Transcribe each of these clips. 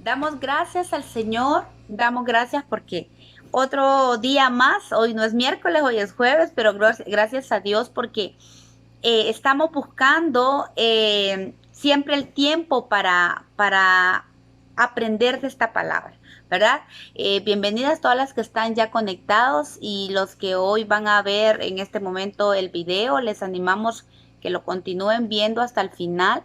Damos gracias al Señor, damos gracias porque otro día más, hoy no es miércoles, hoy es jueves, pero gracias a Dios porque estamos buscando siempre el tiempo para aprender de esta palabra, ¿verdad? Bienvenidas todas las que están ya conectados y los que hoy van a ver en este momento el video, les animamos que lo continúen viendo hasta el final.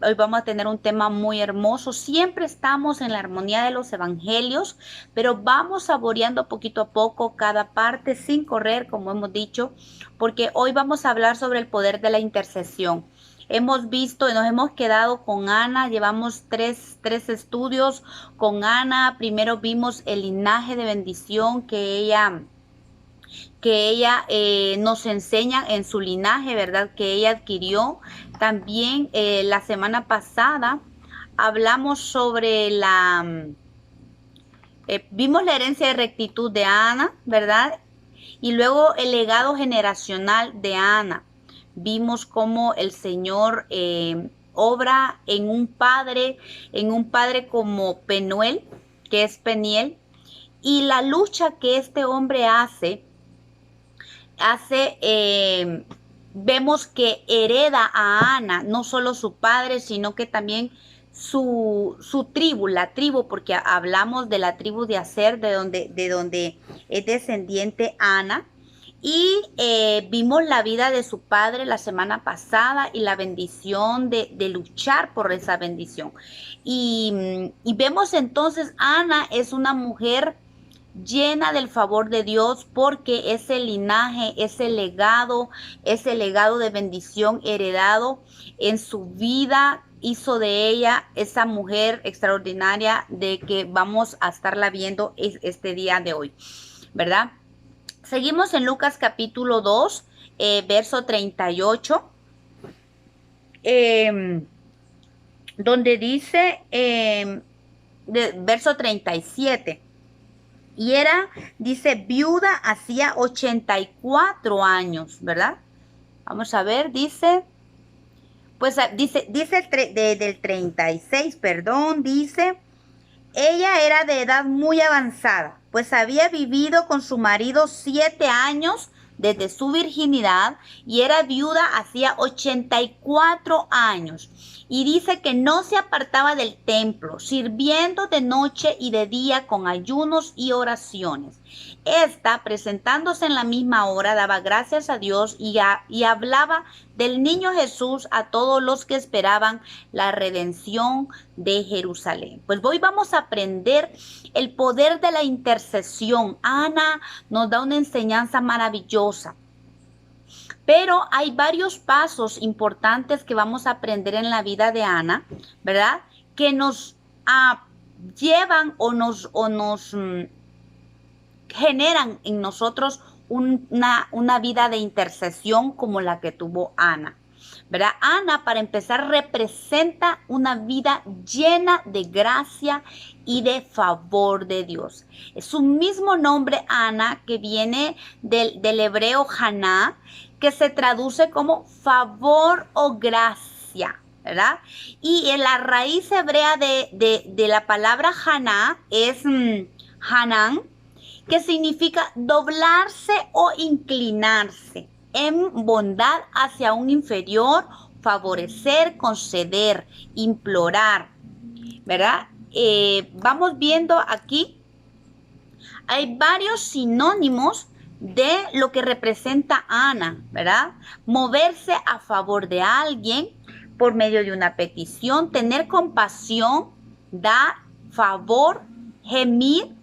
Hoy vamos a tener un tema muy hermoso. Siempre estamos en la armonía de los evangelios, pero vamos saboreando poquito a poco cada parte sin correr, como hemos dicho, porque hoy vamos a hablar sobre el poder de la intercesión. Hemos visto y nos hemos quedado con Ana, llevamos tres estudios con Ana. Primero vimos el linaje de bendición que ella nos enseña en su linaje, ¿verdad? Que ella adquirió. También la semana pasada hablamos sobre vimos la herencia de rectitud de Ana, ¿verdad? Y luego el legado generacional de Ana. Vimos cómo el Señor obra en un padre como Penuel, que es Peniel, y la lucha que este hombre hace, vemos que hereda a Ana, no solo su padre, sino que también su tribu, la tribu, porque hablamos de la tribu de Aser, de donde es descendiente Ana. Y vimos la vida de su padre la semana pasada y la bendición de luchar por esa bendición. Y vemos entonces, Ana es una mujer llena del favor de Dios porque ese linaje, ese legado de bendición heredado en su vida hizo de ella esa mujer extraordinaria de que vamos a estarla viendo este día de hoy, ¿verdad? Seguimos en Lucas capítulo 2, verso 38, donde dice, verso 37. Y dice, viuda hacía 84 años, ¿verdad? Vamos a ver, dice, pues dice del 36, perdón, dice, ella era de edad muy avanzada, pues había vivido con su marido 7 años desde su virginidad y era viuda hacía 84 años. Y dice que no se apartaba del templo, sirviendo de noche y de día con ayunos y oraciones. Esta, presentándose en la misma hora, daba gracias a Dios y hablaba del niño Jesús a todos los que esperaban la redención de Jerusalén. Pues hoy vamos a aprender el poder de la intercesión. Ana nos da una enseñanza maravillosa. Pero hay varios pasos importantes que vamos a aprender en la vida de Ana, ¿verdad? Que nos llevan o nos generan en nosotros una vida de intercesión como la que tuvo Ana, ¿verdad? Ana, para empezar, representa una vida llena de gracia y de favor de Dios. Es su mismo nombre, Ana, que viene del hebreo Haná, que se traduce como favor o gracia, ¿verdad? Y en la raíz hebrea de la palabra Haná es Hanán, que significa doblarse o inclinarse en bondad hacia un inferior, favorecer, conceder, implorar, ¿verdad? Vamos viendo aquí, hay varios sinónimos de lo que representa Ana, ¿verdad? Moverse a favor de alguien por medio de una petición, tener compasión, dar favor, gemir,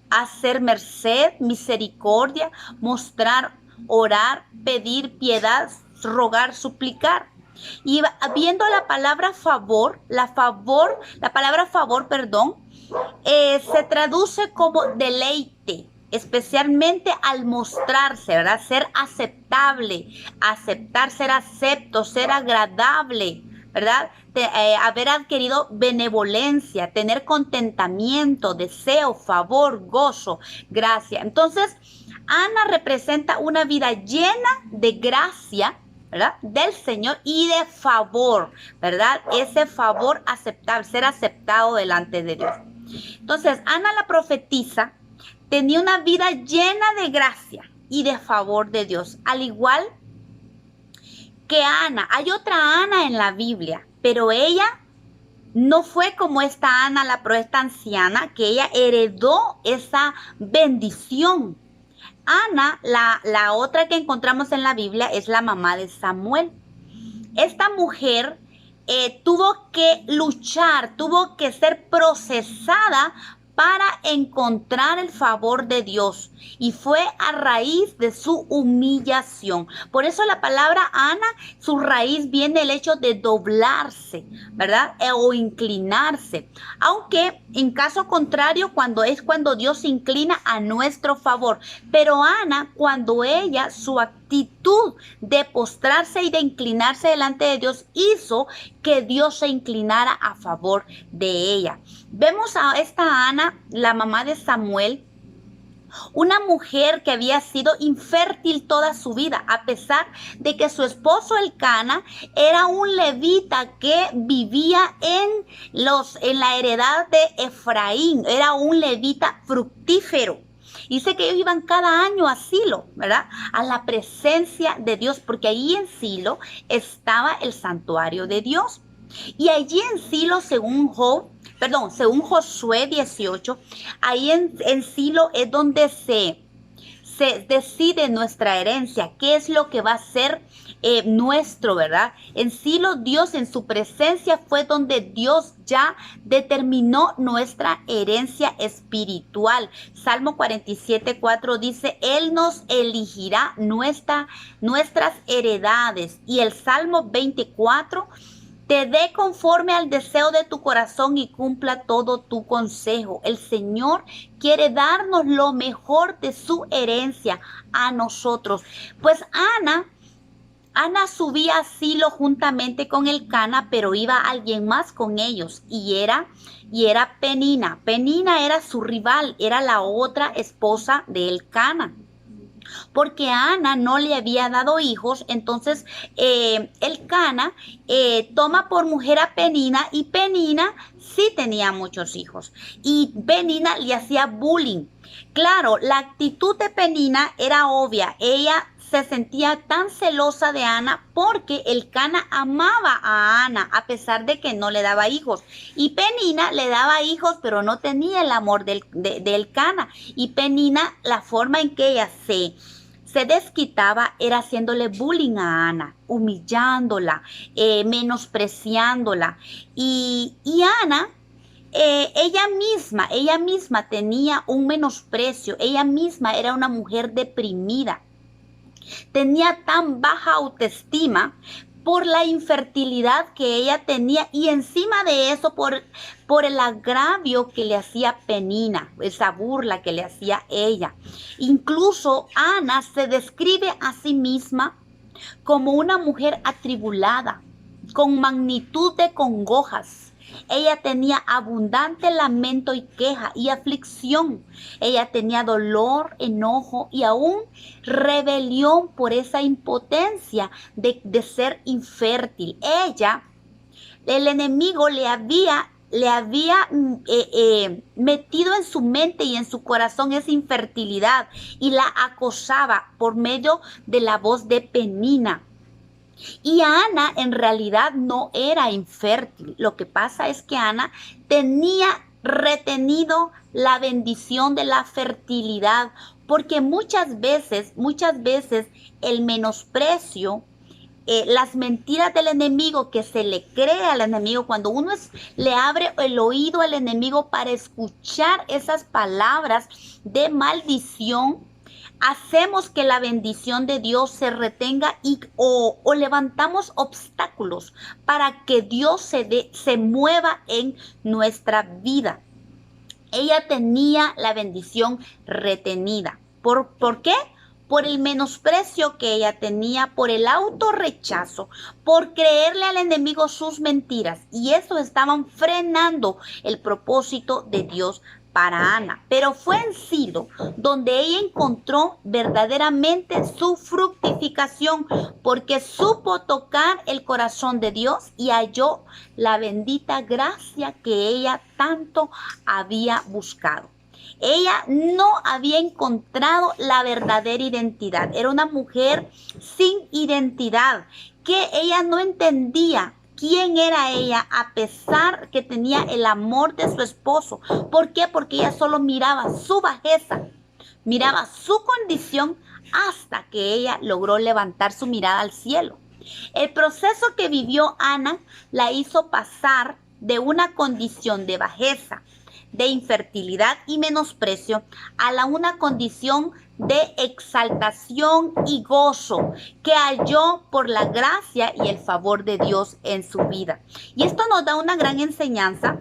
hacer merced, misericordia, mostrar, orar, pedir piedad, rogar, suplicar. Y viendo la palabra favor, la palabra favor, se traduce como deleite, especialmente al mostrarse, ¿verdad? Ser aceptable, aceptar, ser acepto, ser agradable, ¿verdad? Haber adquirido benevolencia, tener contentamiento, deseo, favor, gozo, gracia. Entonces, Ana representa una vida llena de gracia, ¿verdad? Del Señor y de favor, ¿verdad? Ese favor aceptable, ser aceptado delante de Dios. Entonces, Ana la profetisa tenía una vida llena de gracia y de favor de Dios, al igual que Ana. Hay otra Ana en la Biblia, pero ella no fue como esta Ana, esta anciana, que ella heredó esa bendición. Ana, la otra que encontramos en la Biblia, es la mamá de Samuel. Esta mujer tuvo que luchar, tuvo que ser procesada para encontrar el favor de Dios, y fue a raíz de su humillación. Por eso la palabra Ana, su raíz viene el hecho de doblarse, ¿verdad? O inclinarse. Aunque en caso contrario, cuando Dios se inclina a nuestro favor. Pero Ana, cuando ella, su actitud de postrarse y de inclinarse delante de Dios, hizo que Dios se inclinara a favor de ella. Vemos a esta Ana, la mamá de Samuel, una mujer que había sido infértil toda su vida, a pesar de que su esposo Elcana era un levita que vivía en la heredad de Efraín, era un levita fructífero. Dice que ellos iban cada año a Silo, ¿verdad? A la presencia de Dios, porque ahí en Silo estaba el santuario de Dios. Y allí en Silo, según Josué 18, ahí en Silo es donde se decide nuestra herencia, qué es lo que va a ser nuestro, ¿verdad? En Silo, Dios, en su presencia, fue donde Dios ya determinó nuestra herencia espiritual. Salmo 47:4 dice, Él nos elegirá nuestras heredades. Y el Salmo 24, te dé conforme al deseo de tu corazón y cumpla todo tu consejo. El Señor quiere darnos lo mejor de su herencia a nosotros. Pues Ana subía a Silo juntamente con Elcana, pero iba alguien más con ellos, y era Penina. Penina era su rival, era la otra esposa de Elcana. Porque Ana no le había dado hijos, entonces Elcana toma por mujer a Penina, y Penina sí tenía muchos hijos, y Penina le hacía bullying. Claro, la actitud de Penina era obvia. Ella se sentía tan celosa de Ana porque Elcana amaba a Ana a pesar de que no le daba hijos, y Penina le daba hijos pero no tenía el amor de Elcana. Y Penina, la forma en que ella se desquitaba era haciéndole bullying a Ana, humillándola, menospreciándola. Y Ana, ella misma tenía un menosprecio. Ella misma era una mujer deprimida. Tenía tan baja autoestima por la infertilidad que ella tenía, y encima de eso por el agravio que le hacía Penina, esa burla que le hacía ella. Incluso Ana se describe a sí misma como una mujer atribulada, con magnitud de congojas. Ella tenía abundante lamento y queja y aflicción. Ella tenía dolor, enojo y aún rebelión por esa impotencia de ser infértil. El enemigo le había metido en su mente y en su corazón esa infertilidad, y la acosaba por medio de la voz de Penina. Y Ana en realidad no era infértil. Lo que pasa es que Ana tenía retenido la bendición de la fertilidad, porque muchas veces el menosprecio, las mentiras del enemigo que se le cree al enemigo, cuando uno le abre el oído al enemigo para escuchar esas palabras de maldición, hacemos que la bendición de Dios se retenga o levantamos obstáculos para que Dios se mueva en nuestra vida. Ella tenía la bendición retenida. ¿Por qué? Por el menosprecio que ella tenía, por el autorrechazo, por creerle al enemigo sus mentiras. Y eso estaban frenando el propósito de Dios para Ana, pero fue en Silo donde ella encontró verdaderamente su fructificación, porque supo tocar el corazón de Dios y halló la bendita gracia que ella tanto había buscado. Ella no había encontrado la verdadera identidad. Era una mujer sin identidad, que ella no entendía quién era ella, a pesar que tenía el amor de su esposo. ¿Por qué? Porque ella solo miraba su bajeza, miraba su condición, hasta que ella logró levantar su mirada al cielo. El proceso que vivió Ana la hizo pasar de una condición de bajeza, de infertilidad y menosprecio, a una condición de exaltación y gozo que halló por la gracia y el favor de Dios en su vida. Y esto nos da una gran enseñanza.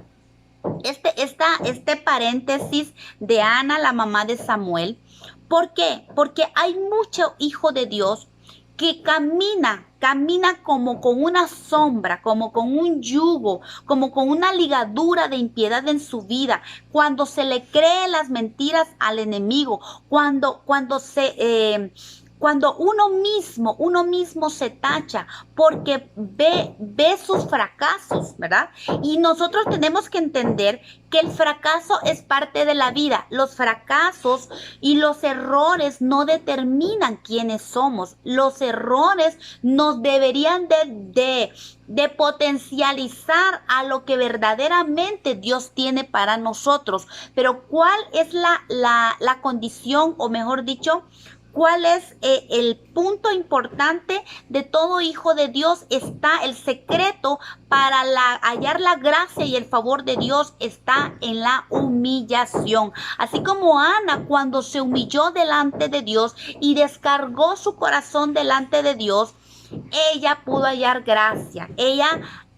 Este paréntesis de Ana, la mamá de Samuel. ¿Por qué? Porque hay mucho hijo de Dios que camina como con una sombra, como con un yugo, como con una ligadura de impiedad en su vida, cuando se le cree las mentiras al enemigo, cuando uno mismo se tacha porque ve sus fracasos, ¿verdad? Y nosotros tenemos que entender que el fracaso es parte de la vida. Los fracasos y los errores no determinan quiénes somos. Los errores nos deberían de potencializar a lo que verdaderamente Dios tiene para nosotros. Pero ¿cuál es la condición, o mejor dicho, cuál es el punto importante de todo hijo de Dios? Está el secreto para hallar la gracia y el favor de Dios, está en la humillación. Así como Ana, cuando se humilló delante de Dios y descargó su corazón delante de Dios, ella pudo hallar gracia.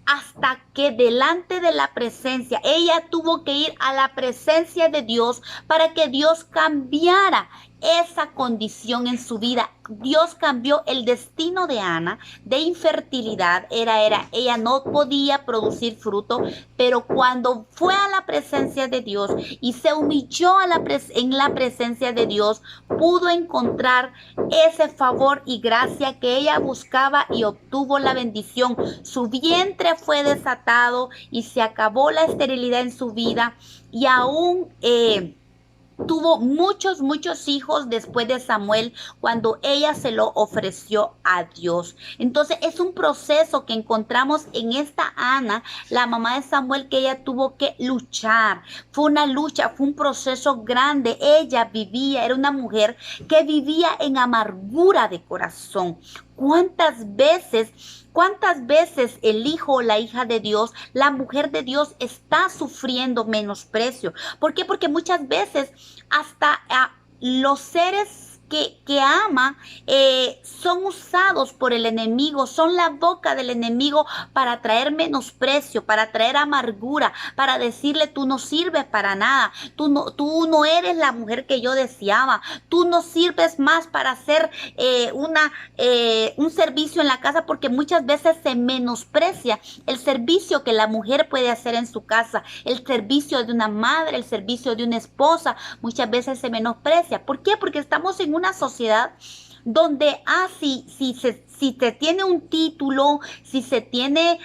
Hasta que delante de la presencia, ella tuvo que ir a la presencia de Dios para que Dios cambiara esa condición en su vida. Dios cambió el destino de Ana de infertilidad. Ella no podía producir fruto, pero cuando fue a la presencia de Dios y se humilló en la presencia de Dios, pudo encontrar ese favor y gracia que ella buscaba y obtuvo la bendición. Su vientre fue desatado y se acabó la esterilidad en su vida, y aún tuvo muchos hijos después de Samuel, cuando ella se lo ofreció a Dios. Entonces es un proceso que encontramos en esta Ana, la mamá de Samuel, que ella tuvo que luchar. Fue una lucha, fue un proceso grande. Ella era una mujer que vivía en amargura de corazón. ¿Cuántas veces el hijo o la hija de Dios, la mujer de Dios, está sufriendo menosprecio? ¿Por qué? Porque muchas veces hasta los seres que ama son usados por el enemigo, son la boca del enemigo para traer menosprecio, para traer amargura, para decirle: tú no sirves para nada, tú no eres la mujer que yo deseaba, tú no sirves más para hacer un servicio en la casa, porque muchas veces se menosprecia el servicio que la mujer puede hacer en su casa, el servicio de una madre, el servicio de una esposa. Muchas veces se menosprecia. ¿Por qué? Porque estamos en una sociedad donde si se tiene un título, si se tiene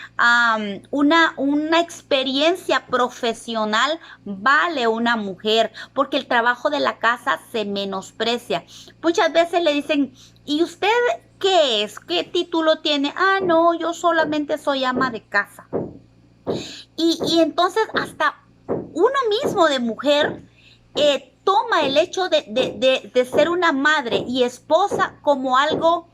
una experiencia profesional, vale una mujer, porque el trabajo de la casa se menosprecia. Muchas veces le dicen: ¿y usted qué es? ¿Qué título tiene? Ah, no, yo solamente soy ama de casa. Y entonces hasta uno mismo de mujer toma el hecho de ser una madre y esposa como algo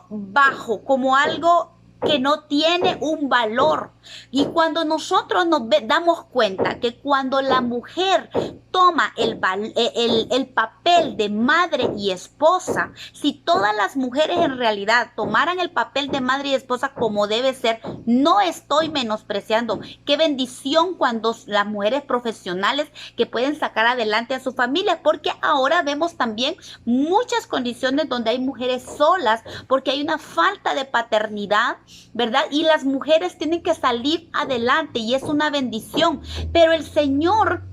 bajo, como algo que no tiene un valor. Y cuando nosotros nos damos cuenta que cuando la mujer toma el papel de madre y esposa, si todas las mujeres en realidad tomaran el papel de madre y esposa como debe ser, no estoy menospreciando. Qué bendición cuando las mujeres profesionales que pueden sacar adelante a su familia, porque ahora vemos también muchas condiciones donde hay mujeres solas, porque hay una falta de paternidad, ¿verdad? Y las mujeres tienen que salir adelante y es una bendición. Pero el Señor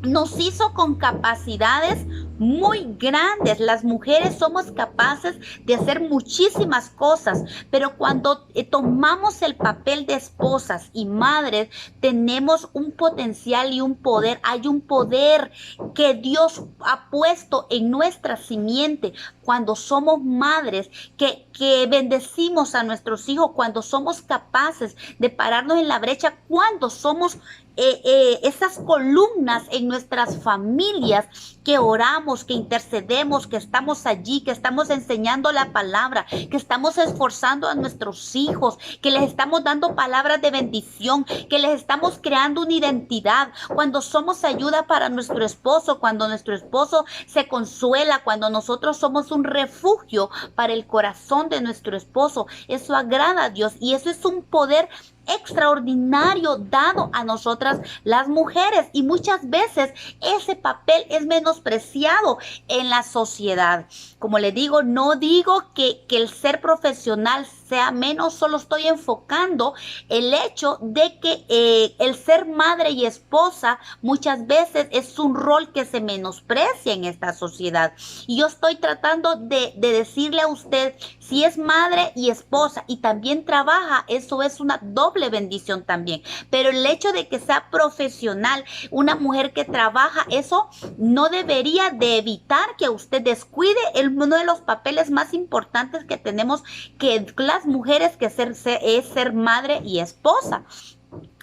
nos hizo con capacidades muy grandes. Las mujeres somos capaces de hacer muchísimas cosas, pero cuando tomamos el papel de esposas y madres, tenemos un potencial y un poder. Hay un poder que Dios ha puesto en nuestra simiente cuando somos madres, que bendecimos a nuestros hijos, cuando somos capaces de pararnos en la brecha, cuando somos esas columnas en nuestras familias, que oramos, que intercedemos, que estamos allí, que estamos enseñando la palabra, que estamos esforzando a nuestros hijos, que les estamos dando palabras de bendición, que les estamos creando una identidad. Cuando somos ayuda para nuestro esposo, cuando nuestro esposo se consuela, cuando nosotros somos un refugio para el corazón de nuestro esposo, eso agrada a Dios, y eso es un poder extraordinario dado a nosotras las mujeres, y muchas veces ese papel es menospreciado en la sociedad. Como les digo, no digo que el ser profesional sea menos, solo estoy enfocando el hecho de que el ser madre y esposa muchas veces es un rol que se menosprecia en esta sociedad, y yo estoy tratando de decirle a usted, si es madre y esposa y también trabaja, eso es una doble bendición también. Pero el hecho de que sea profesional, una mujer que trabaja, eso no debería de evitar que usted descuide uno de los papeles más importantes que tenemos que las mujeres, que es ser madre y esposa.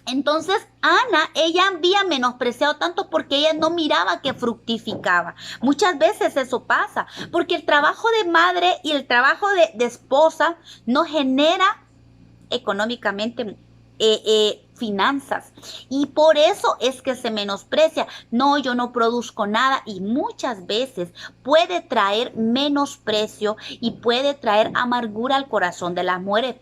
Entonces Ana, ella había menospreciado tanto porque ella no miraba que fructificaba. Muchas veces eso pasa, porque el trabajo de madre y el trabajo de esposa no genera económicamente finanzas, y por eso es que se menosprecia. No, yo no produzco nada, y muchas veces puede traer menosprecio y puede traer amargura al corazón de las mujeres,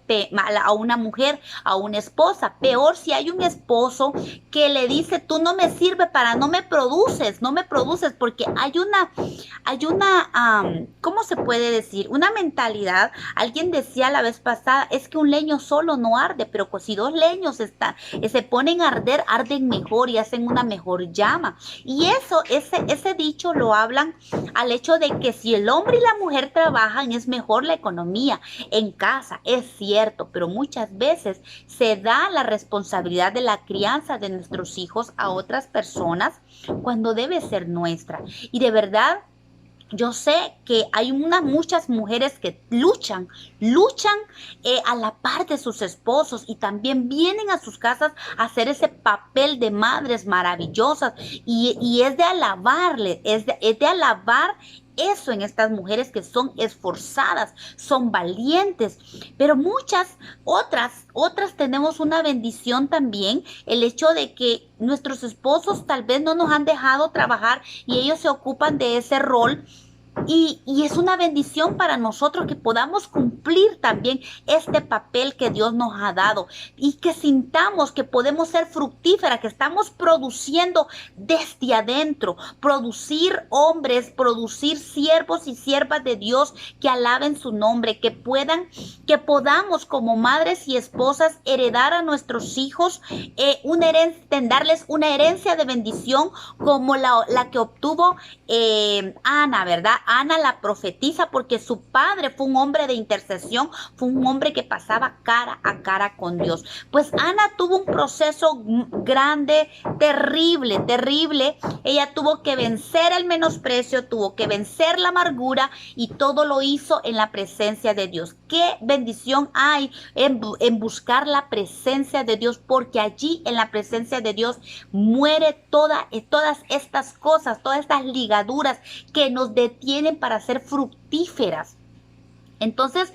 a una mujer, a una esposa. Peor si hay un esposo que le dice, tú no me sirves para, no me produces, porque hay una, ¿cómo se puede decir? Una mentalidad. Alguien decía la vez pasada, es que un leño solo no arde, pero si dos leños se ponen a arder, arden mejor y hacen una mejor llama. Y ese dicho lo hablan al hecho de que si el hombre y la mujer trabajan, es mejor la economía en casa. Es cierto, pero muchas veces se da la responsabilidad de la crianza de nuestros hijos a otras personas cuando debe ser nuestra. Y de verdad, yo sé que hay muchas mujeres que luchan a la par de sus esposos, y también vienen a sus casas a hacer ese papel de madres maravillosas, y es de alabarle, es de alabar eso en estas mujeres que son esforzadas, son valientes. Pero muchas otras tenemos una bendición también, el hecho de que nuestros esposos tal vez no nos han dejado trabajar y ellos se ocupan de ese rol. Y es una bendición para nosotros que podamos cumplir también este papel que Dios nos ha dado, y que sintamos que podemos ser fructíferas, que estamos produciendo desde adentro, producir hombres, producir siervos y siervas de Dios que alaben su nombre, que podamos como madres y esposas heredar a nuestros hijos darles una herencia de bendición como la que obtuvo Ana, ¿verdad? Ana la profetiza, porque su padre fue un hombre de intercesión, fue un hombre que pasaba cara a cara con Dios. Pues Ana tuvo un proceso grande, terrible. Ella tuvo que vencer el menosprecio, tuvo que vencer la amargura, y todo lo hizo en la presencia de Dios. Qué bendición hay en buscar la presencia de Dios, porque allí en la presencia de Dios muere todas estas cosas, todas estas ligaduras que nos detienen para ser fructíferas. Entonces,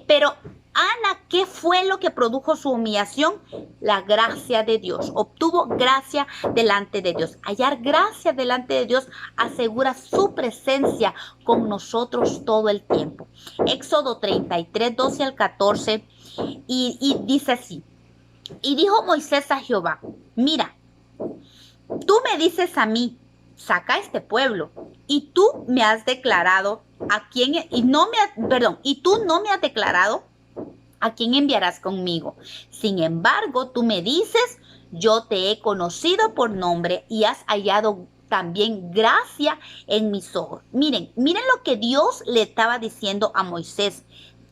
pero Ana, ¿qué fue lo que produjo su humillación? La gracia de Dios. Obtuvo gracia delante de Dios. Hallar gracia delante de Dios asegura su presencia con nosotros todo el tiempo. Éxodo 33, 12 al 14, y dice así: y dijo Moisés a Jehová, mira, tú me dices a mí, saca a este pueblo, y tú me has declarado y tú no me has declarado a quién enviarás conmigo. Sin embargo, tú me dices, yo te he conocido por nombre y has hallado también gracia en mis ojos. Miren lo que Dios le estaba diciendo a Moisés.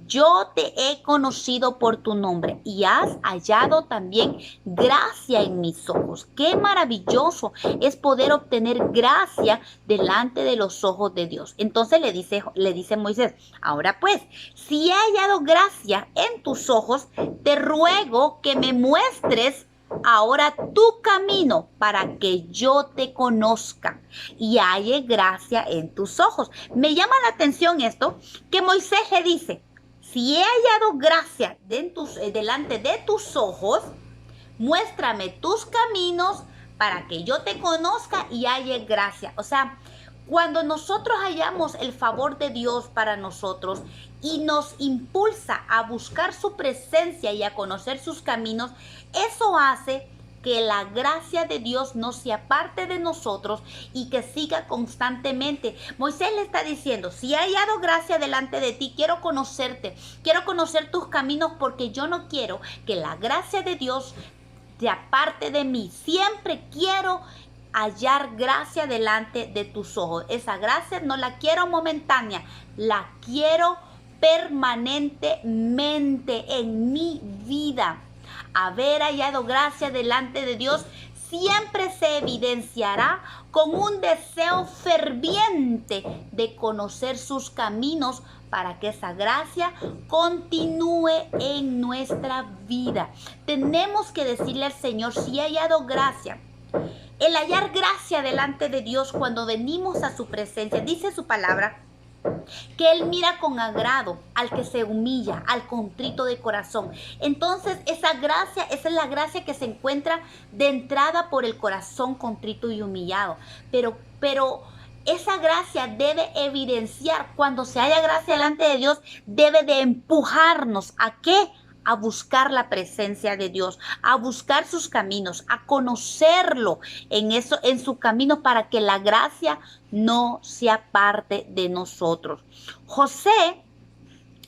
Yo te he conocido por tu nombre y has hallado también gracia en mis ojos. Qué maravilloso es poder obtener gracia delante de los ojos de Dios. Entonces le dice Moisés, ahora pues, si he hallado gracia en tus ojos, te ruego que me muestres ahora tu camino para que yo te conozca y halle gracia en tus ojos. Me llama la atención esto, que Moisés le dice, si he hallado gracia delante de tus ojos, muéstrame tus caminos para que yo te conozca y halle gracia. O sea, cuando nosotros hallamos el favor de Dios para nosotros y nos impulsa a buscar su presencia y a conocer sus caminos, eso hace que la gracia de Dios no se aparte de nosotros y que siga constantemente. Moisés le está diciendo, si he hallado gracia delante de ti, quiero conocerte, quiero conocer tus caminos porque yo no quiero que la gracia de Dios se aparte de mí. Siempre quiero hallar gracia delante de tus ojos. Esa gracia no la quiero momentánea, la quiero permanentemente en mi vida. Haber hallado gracia delante de Dios siempre se evidenciará con un deseo ferviente de conocer sus caminos para que esa gracia continúe en nuestra vida. Tenemos que decirle al Señor, si he hallado gracia. El hallar gracia delante de Dios cuando venimos a su presencia, dice su palabra, que Él mira con agrado al que se humilla, al contrito de corazón. Entonces esa es la gracia que se encuentra de entrada por el corazón contrito y humillado. Pero esa gracia debe evidenciar, cuando se haya gracia delante de Dios, debe de empujarnos ¿a qué? A buscar la presencia de Dios, a buscar sus caminos, a conocerlo en su camino para que la gracia no sea parte de nosotros.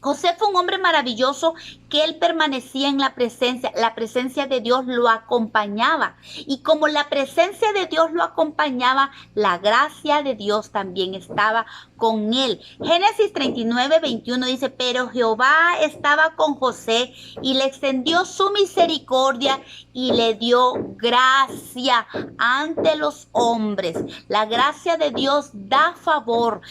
José fue un hombre maravilloso que él permanecía en la presencia de Dios lo acompañaba. Y como la presencia de Dios lo acompañaba, la gracia de Dios también estaba con él. Génesis 39:21 dice, pero Jehová estaba con José y le extendió su misericordia y le dio gracia ante los hombres. La gracia de Dios da favor,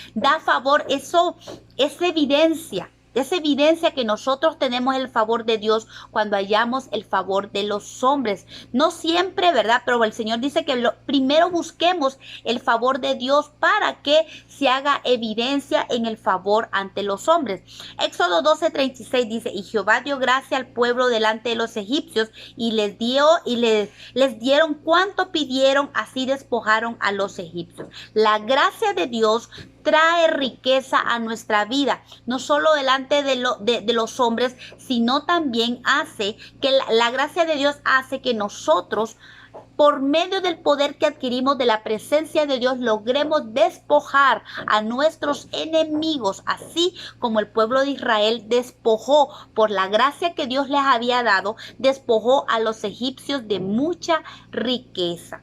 eso es evidencia. Es evidencia que nosotros tenemos el favor de Dios cuando hallamos el favor de los hombres. No siempre, ¿verdad? Pero el Señor dice que primero busquemos el favor de Dios para que se haga evidencia en el favor ante los hombres. Éxodo 12:36 dice, y Jehová dio gracia al pueblo delante de los egipcios y les dieron cuanto pidieron, así despojaron a los egipcios. La gracia de Dios trae riqueza a nuestra vida, no solo delante de los hombres, sino también hace que la gracia de Dios hace que nosotros, por medio del poder que adquirimos de la presencia de Dios, logremos despojar a nuestros enemigos, así como el pueblo de Israel despojó, por la gracia que Dios les había dado, despojó a los egipcios de mucha riqueza.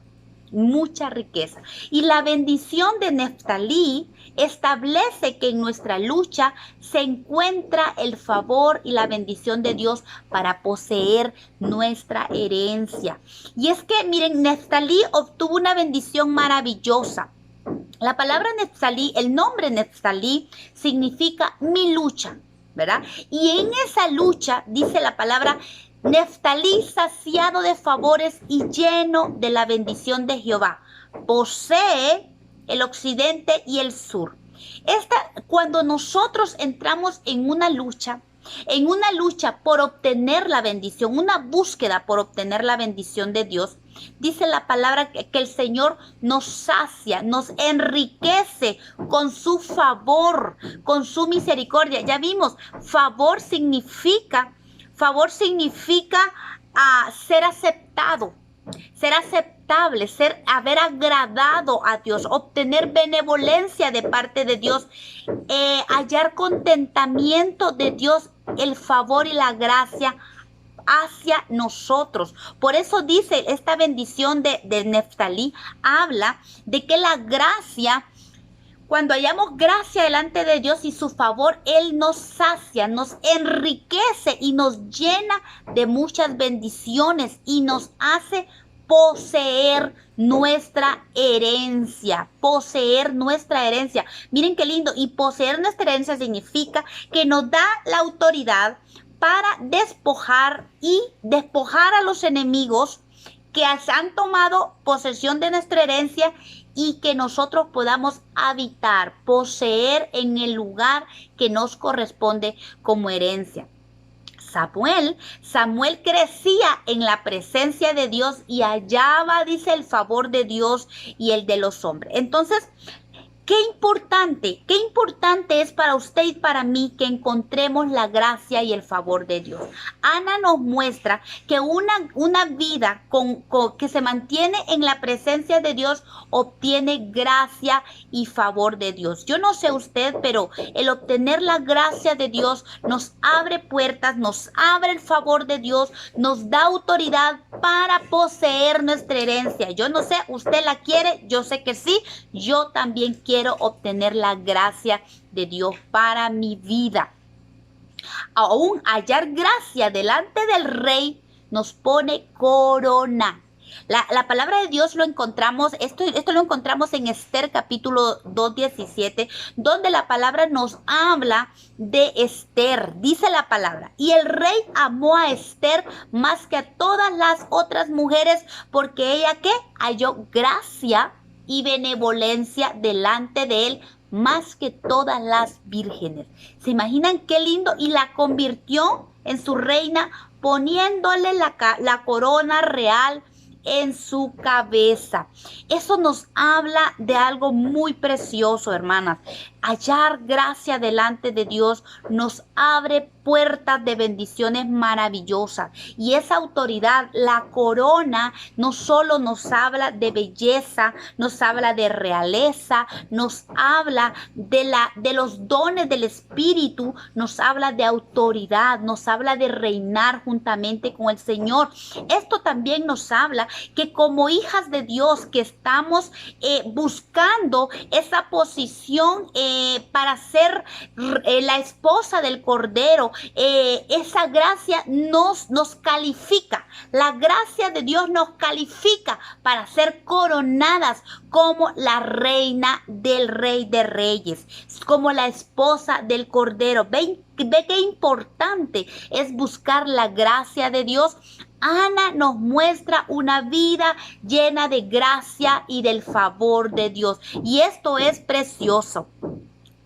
Y la bendición de Neftalí establece que en nuestra lucha se encuentra el favor y la bendición de Dios para poseer nuestra herencia. Y es que, miren, Neftalí obtuvo una bendición maravillosa. La palabra Neftalí, el nombre Neftalí significa mi lucha, ¿verdad? Y en esa lucha, dice la palabra, Neftalí, saciado de favores y lleno de la bendición de Jehová, posee el occidente y el sur. Cuando nosotros entramos en una lucha por obtener la bendición, una búsqueda por obtener la bendición de Dios, dice la palabra que el Señor nos sacia, nos enriquece con su favor, con su misericordia. Ya vimos, favor significa ser aceptado, ser aceptable, haber agradado a Dios, obtener benevolencia de parte de Dios, hallar contentamiento de Dios, el favor y la gracia hacia nosotros. Por eso dice esta bendición de Neftalí, habla de que la gracia, cuando hallamos gracia delante de Dios y su favor, Él nos sacia, nos enriquece y nos llena de muchas bendiciones y nos hace poseer nuestra herencia, poseer nuestra herencia. Miren qué lindo. Y poseer nuestra herencia significa que nos da la autoridad para despojar a los enemigos que han tomado posesión de nuestra herencia y que nosotros podamos habitar, poseer en el lugar que nos corresponde como herencia. Samuel crecía en la presencia de Dios y hallaba, dice, el favor de Dios y el de los hombres. Entonces, qué importante es para usted y para mí que encontremos la gracia y el favor de Dios. Ana nos muestra que una vida que se mantiene en la presencia de Dios obtiene gracia y favor de Dios. Yo no sé usted, pero el obtener la gracia de Dios nos abre puertas, nos abre el favor de Dios, nos da autoridad para poseer nuestra herencia. Yo no sé, usted la quiere, yo sé que sí, yo también quiero obtener la gracia de Dios para mi vida. Aún hallar gracia delante del rey nos pone corona. La palabra de Dios lo encontramos, esto lo encontramos en Esther capítulo 2:17, donde la palabra nos habla de Esther. Dice la palabra: y el rey amó a Esther más que a todas las otras mujeres, porque ella, ¿qué? Halló gracia y benevolencia delante de él más que todas las vírgenes. ¿Se imaginan qué lindo? Y la convirtió en su reina, poniéndole la corona real en su cabeza. Eso nos habla de algo muy precioso, hermanas. Hallar gracia delante de Dios nos abre puertas de bendiciones maravillosas. Y esa autoridad, la corona, no solo nos habla de belleza, nos habla de realeza, nos habla de los dones del Espíritu, nos habla de autoridad, nos habla de reinar juntamente con el Señor. Esto también nos habla que como hijas de Dios que estamos buscando esa posición para ser la esposa del Cordero, esa gracia nos califica. La gracia de Dios nos califica para ser coronadas como la reina del Rey de Reyes, como la esposa del Cordero. Ve qué importante es buscar la gracia de Dios. Ana nos muestra una vida llena de gracia y del favor de Dios. Y esto es precioso.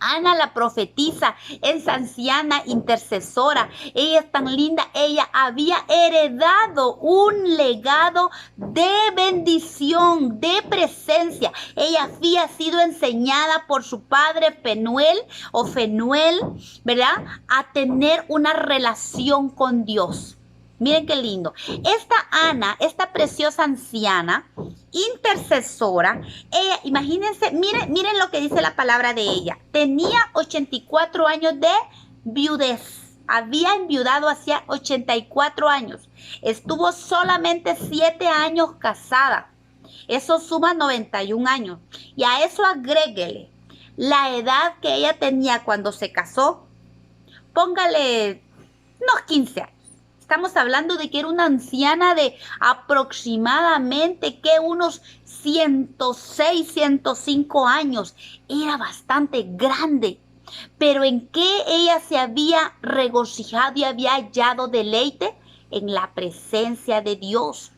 Ana, la profetisa, es anciana intercesora. Ella es tan linda. Ella había heredado un legado de bendición, de presencia. Ella había sido enseñada por su padre Fenuel, ¿verdad? A tener una relación con Dios. Miren qué lindo. Esta Ana, esta preciosa anciana, intercesora, ella, imagínense, miren lo que dice la palabra de ella. Tenía 84 años de viudez. Había enviudado hacía 84 años. Estuvo solamente 7 años casada. Eso suma 91 años. Y a eso agréguele la edad que ella tenía cuando se casó. Póngale unos 15 años. Estamos hablando de que era una anciana de aproximadamente unos 106, 105 años. Era bastante grande. Pero ¿en qué ella se había regocijado y había hallado deleite? En la presencia de Dios.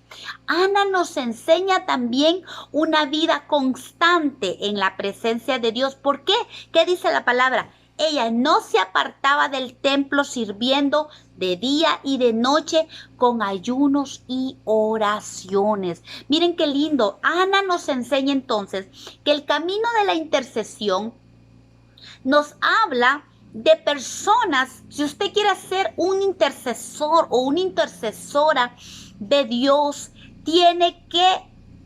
Ana nos enseña también una vida constante en la presencia de Dios. ¿Por qué? ¿Qué dice la palabra? Ella no se apartaba del templo sirviendo de día y de noche con ayunos y oraciones. Miren qué lindo. Ana nos enseña entonces que el camino de la intercesión nos habla de personas. Si usted quiere ser un intercesor o una intercesora de Dios, tiene que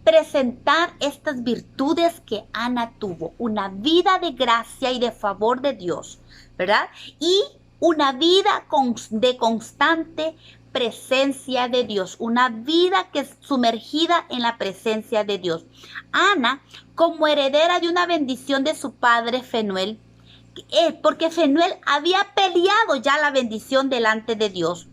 presentar estas virtudes que Ana tuvo. Una vida de gracia y de favor de Dios, ¿verdad? Y una vida de constante presencia de Dios, una vida que es sumergida en la presencia de Dios. Ana, como heredera de una bendición de su padre Fenuel, porque Fenuel había peleado ya la bendición delante de Dios.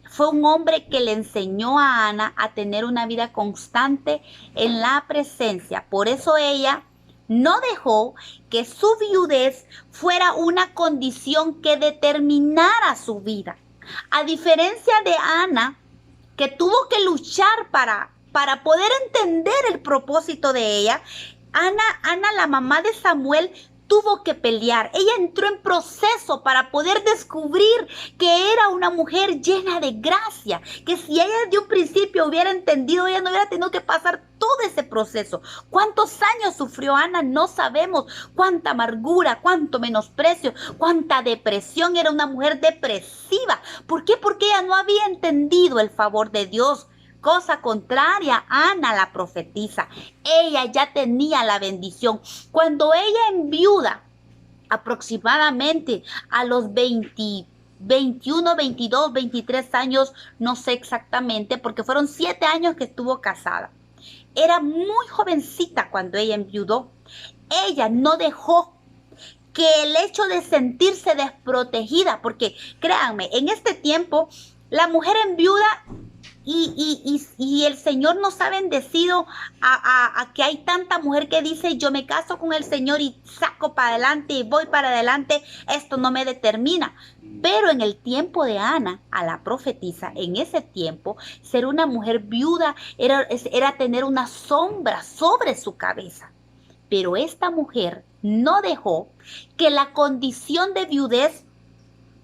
Fue un hombre que le enseñó a Ana a tener una vida constante en la presencia. Por eso ella no dejó que su viudez fuera una condición que determinara su vida. A diferencia de Ana, que tuvo que luchar para poder entender el propósito de ella, Ana, la mamá de Samuel, tuvo que pelear. Ella entró en proceso para poder descubrir que era una mujer llena de gracia, que si ella de un principio hubiera entendido, ella no hubiera tenido que pasar todo ese proceso. ¿Cuántos años sufrió Ana? No sabemos. Cuánta amargura, cuánto menosprecio, cuánta depresión. Era una mujer depresiva. ¿Por qué? Porque ella no había entendido el favor de Dios. Cosa contraria, Ana la profetisa, ella ya tenía la bendición. Cuando ella enviuda, aproximadamente a los 21, 22, 23 años, no sé exactamente, porque fueron 7 años que estuvo casada. Era muy jovencita cuando ella enviudó. Ella no dejó que el hecho de sentirse desprotegida, porque créanme, en este tiempo, la mujer enviuda y el Señor nos ha bendecido a que hay tanta mujer que dice, yo me caso con el Señor y saco para adelante y voy para adelante, esto no me determina. Pero en el tiempo de Ana, a la profetisa, en ese tiempo, ser una mujer viuda era tener una sombra sobre su cabeza. Pero esta mujer no dejó que la condición de viudez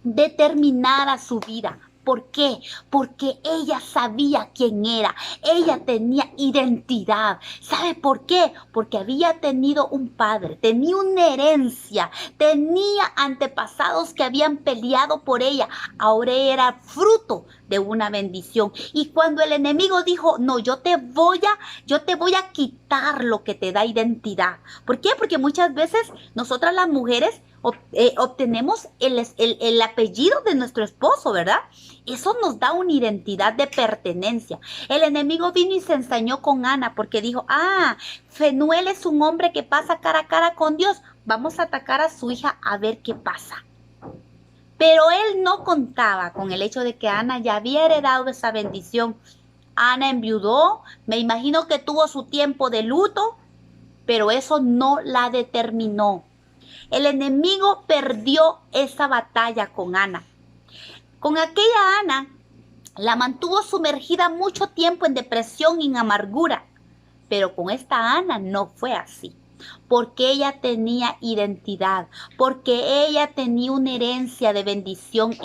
determinara su vida. ¿Por qué? Porque ella sabía quién era. Ella tenía identidad. ¿Sabe por qué? Porque había tenido un padre, tenía una herencia, tenía antepasados que habían peleado por ella. Ahora era fruto de una bendición. Y cuando el enemigo dijo, no, yo te voy a quitar lo que te da identidad. ¿Por qué? Porque muchas veces nosotras las mujeres obtenemos el apellido de nuestro esposo, ¿verdad? Eso nos da una identidad de pertenencia. El enemigo vino y se ensañó con Ana porque dijo, Fenuel es un hombre que pasa cara a cara con Dios. Vamos a atacar a su hija a ver qué pasa. Pero él no contaba con el hecho de que Ana ya había heredado esa bendición. Ana enviudó, me imagino que tuvo su tiempo de luto, pero eso no la determinó. El enemigo perdió esa batalla con Ana. Con aquella Ana la mantuvo sumergida mucho tiempo en depresión y en amargura. Pero con esta Ana no fue así. Porque ella tenía identidad, porque ella tenía una herencia de bendición,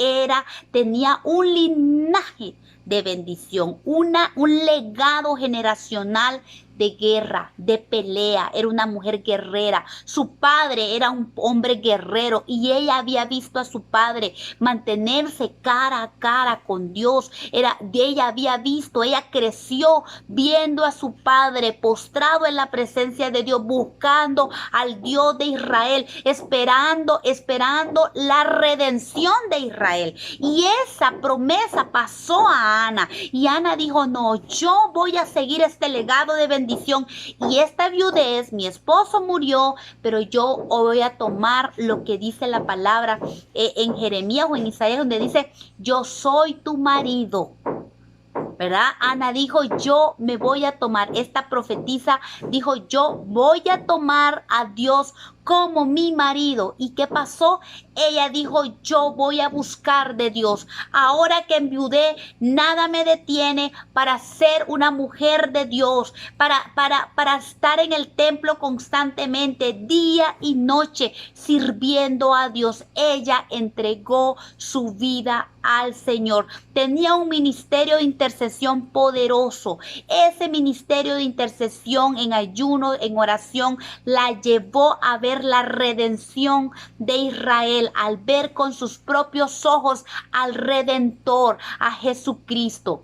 tenía un linaje de bendición, un legado generacional de guerra, de pelea. Era una mujer guerrera. Su padre era un hombre guerrero y ella había visto a su padre mantenerse cara a cara con Dios. Ella creció viendo a su padre postrado en la presencia de Dios, buscando al Dios de Israel, esperando la redención de Israel. Y esa promesa pasó a Ana. Y Ana dijo, no, yo voy a seguir este legado de bendición. Y esta viudez, mi esposo murió, pero yo voy a tomar lo que dice la palabra en Jeremías o en Isaías, donde dice, yo soy tu marido. ¿Verdad? Ana dijo, yo me voy a tomar, esta profetisa dijo, yo voy a tomar a Dios como mi marido. ¿Y qué pasó? Ella dijo, yo voy a buscar de Dios. Ahora que enviudé, nada me detiene para ser una mujer de Dios, para estar en el templo constantemente, día y noche, sirviendo a Dios. Ella entregó su vida al Señor. Tenía un ministerio de intercesión poderoso. Ese ministerio de intercesión en ayuno, en oración, la llevó a ver la redención de Israel, al ver con sus propios ojos al Redentor, a Jesucristo.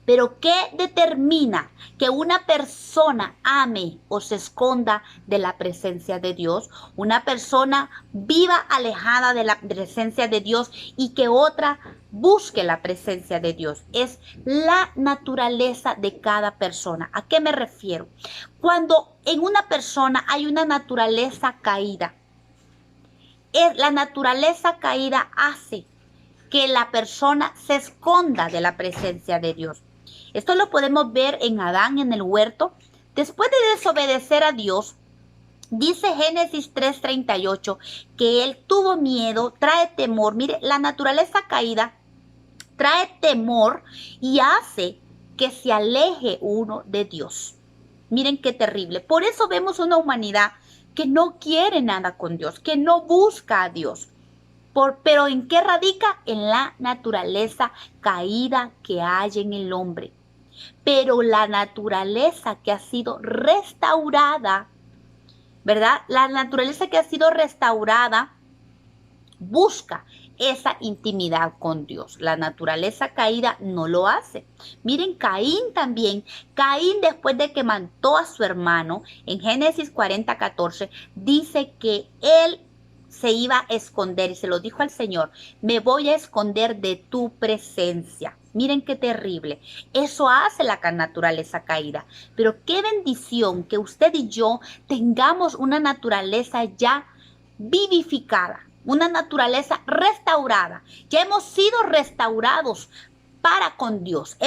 Pero ¿qué determina que una persona ame o se esconda de la presencia de Dios? Una persona viva alejada de la presencia de Dios y que otra busque la presencia de Dios. Es la naturaleza de cada persona. ¿A qué me refiero? Cuando en una persona hay una naturaleza caída, la naturaleza caída hace que la persona se esconda de la presencia de Dios. Esto lo podemos ver en Adán en el huerto. Después de desobedecer a Dios, dice Génesis 3:38 que él tuvo miedo, trae temor. Mire, la naturaleza caída trae temor y hace que se aleje uno de Dios. Miren qué terrible. Por eso vemos una humanidad que no quiere nada con Dios, que no busca a Dios. Pero ¿en qué radica? En la naturaleza caída que hay en el hombre. Pero la naturaleza que ha sido restaurada, ¿verdad? La naturaleza que ha sido restaurada busca esa intimidad con Dios. La naturaleza caída no lo hace. Miren, Caín también. Caín, después de que mató a su hermano, en Génesis 40:14, dice que él se iba a esconder y se lo dijo al Señor: me voy a esconder de tu presencia. Miren qué terrible. Eso hace la naturaleza caída. Pero qué bendición que usted y yo tengamos una naturaleza ya vivificada, una naturaleza restaurada. Ya hemos sido restaurados para con Dios.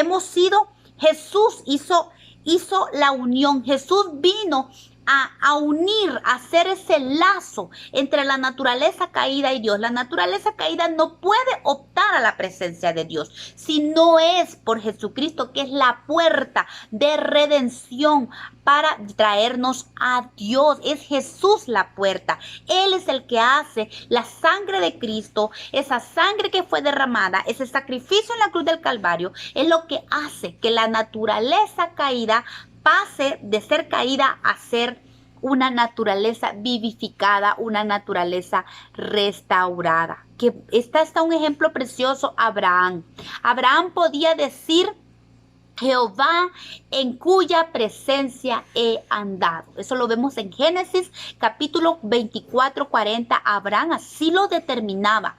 Jesús hizo la unión. Jesús vino a unir, a hacer ese lazo entre la naturaleza caída y Dios. La naturaleza caída no puede optar a la presencia de Dios si no es por Jesucristo, que es la puerta de redención para traernos a Dios. Es Jesús la puerta. Él es el que hace la sangre de Cristo, esa sangre que fue derramada, ese sacrificio en la cruz del Calvario, es lo que hace que la naturaleza caída pase de ser caída a ser una naturaleza vivificada, una naturaleza restaurada. Que está un ejemplo precioso, Abraham. Abraham podía decir: Jehová, en cuya presencia he andado. Eso lo vemos en Génesis capítulo 24:40. Abraham así lo determinaba.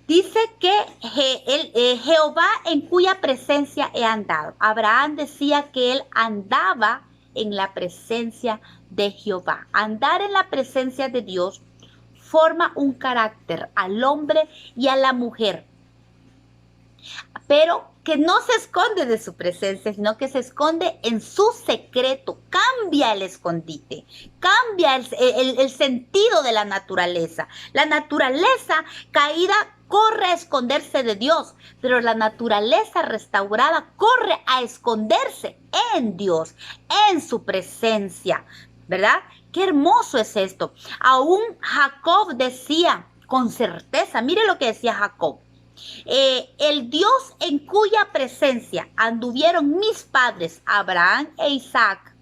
Dice que Jehová, en cuya presencia he andado. Abraham decía que él andaba en la presencia de Jehová. Andar en la presencia de Dios forma un carácter al hombre y a la mujer, pero que no se esconde de su presencia, sino que se esconde en su secreto. Cambia el escondite, cambia el sentido de la naturaleza. La naturaleza caída corre a esconderse de Dios, pero la naturaleza restaurada corre a esconderse en Dios, en su presencia, ¿verdad? Qué hermoso es esto. Aún Jacob decía con certeza, mire lo que decía Jacob: el Dios en cuya presencia anduvieron mis padres Abraham e Isaac,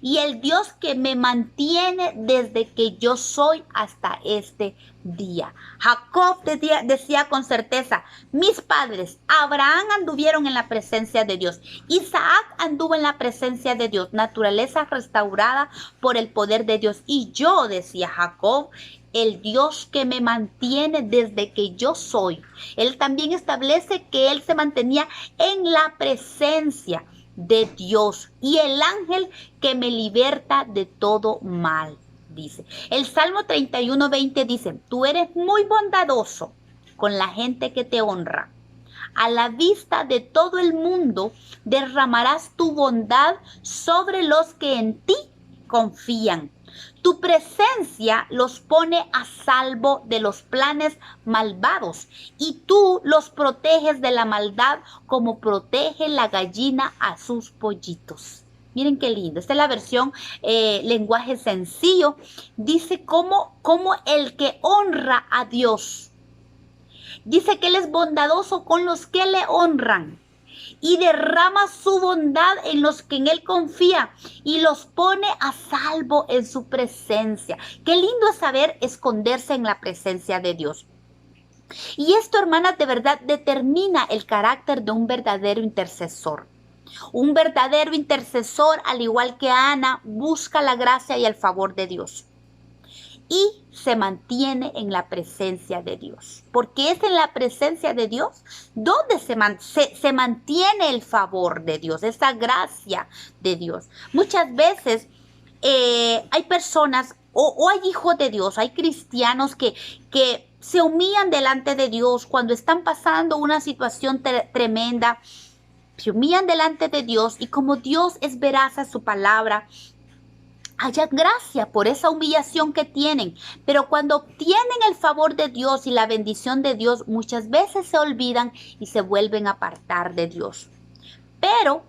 y el Dios que me mantiene desde que yo soy hasta este día. Jacob decía con certeza: mis padres Abraham anduvieron en la presencia de Dios, Isaac anduvo en la presencia de Dios, naturaleza restaurada por el poder de Dios. Y yo, decía Jacob, el Dios que me mantiene desde que yo soy. Él también establece que él se mantenía en la presencia de Dios, y el ángel que me liberta de todo mal, dice. El Salmo 31:20 dice: tú eres muy bondadoso con la gente que te honra. A la vista de todo el mundo derramarás tu bondad sobre los que en ti confían. Tu presencia los pone a salvo de los planes malvados, y tú los proteges de la maldad como protege la gallina a sus pollitos. Miren qué lindo. Esta es la versión lenguaje sencillo. Dice cómo el que honra a Dios. Dice que Él es bondadoso con los que le honran, y derrama su bondad en los que en Él confía, y los pone a salvo en su presencia. Qué lindo es saber esconderse en la presencia de Dios. Y esto, hermanas, de verdad determina el carácter de un verdadero intercesor. Un verdadero intercesor, al igual que Ana, busca la gracia y el favor de Dios. y se mantiene en la presencia de Dios. Porque es en la presencia de Dios donde se mantiene el favor de Dios, esa gracia de Dios. Muchas veces hay personas o hay hijos de Dios, hay cristianos que se humillan delante de Dios cuando están pasando una situación tremenda. Se humillan delante de Dios y como Dios es veraz a su palabra, haya gracia por esa humillación que tienen. Pero cuando obtienen el favor de Dios y la bendición de Dios, muchas veces se olvidan y se vuelven a apartar de Dios. Pero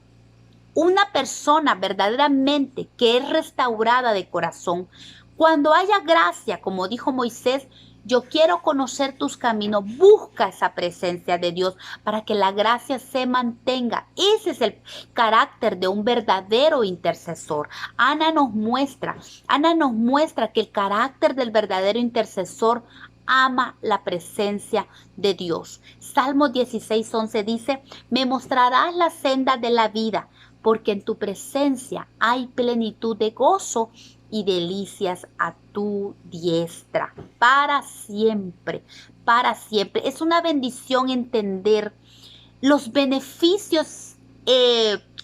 una persona verdaderamente que es restaurada de corazón, cuando haya gracia, como dijo Moisés, yo quiero conocer tus caminos, busca esa presencia de Dios para que la gracia se mantenga. Ese es el carácter de un verdadero intercesor. Ana nos muestra que el carácter del verdadero intercesor ama la presencia de Dios. Salmo 16:11 dice, me mostrarás la senda de la vida, porque en tu presencia hay plenitud de gozo y delicias a tu diestra, para siempre, para siempre. Es una bendición entender los beneficios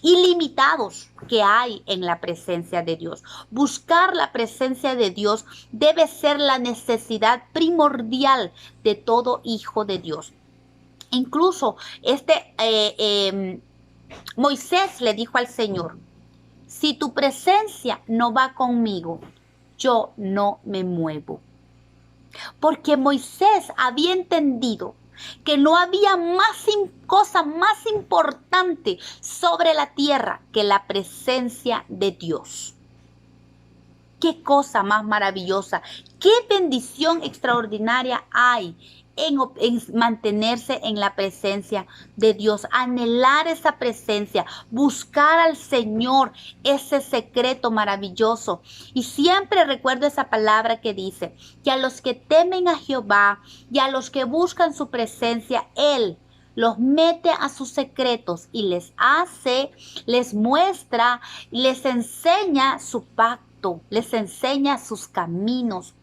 ilimitados que hay en la presencia de Dios. Buscar la presencia de Dios debe ser la necesidad primordial de todo hijo de Dios. Incluso Moisés le dijo al Señor, si tu presencia no va conmigo, yo no me muevo. Porque Moisés había entendido que no había cosa más importante sobre la tierra que la presencia de Dios. Qué cosa más maravillosa, qué bendición extraordinaria hay en mantenerse en la presencia de Dios, anhelar esa presencia, buscar al Señor, ese secreto maravilloso. Y siempre recuerdo esa palabra que dice, que a los que temen a Jehová y a los que buscan su presencia, Él los mete a sus secretos y les muestra, les enseña su pacto, les enseña sus caminos,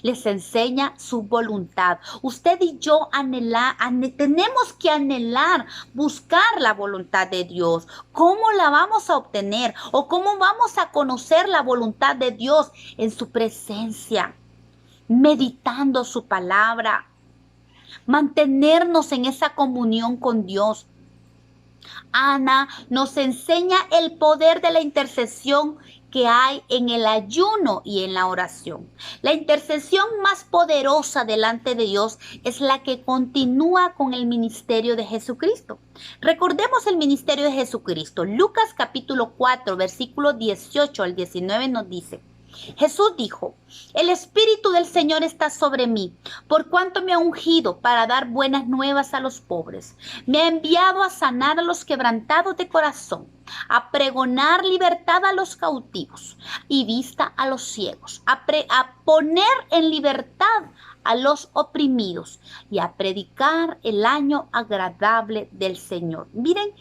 les enseña su voluntad. Usted y yo tenemos que anhelar, buscar la voluntad de Dios. ¿Cómo la vamos a obtener? ¿O cómo vamos a conocer la voluntad de Dios? En su presencia, meditando su palabra, mantenernos en esa comunión con Dios. Ana nos enseña el poder de la intercesión que hay en el ayuno y en la oración. La intercesión más poderosa delante de Dios es la que continúa con el ministerio de Jesucristo. Recordemos el ministerio de Jesucristo. Lucas capítulo 4, versículo 18 al 19 nos dice, Jesús dijo, el Espíritu del Señor está sobre mí, por cuanto me ha ungido para dar buenas nuevas a los pobres. Me ha enviado a sanar a los quebrantados de corazón, a pregonar libertad a los cautivos y vista a los ciegos, a poner en libertad a los oprimidos y a predicar el año agradable del Señor. Miren,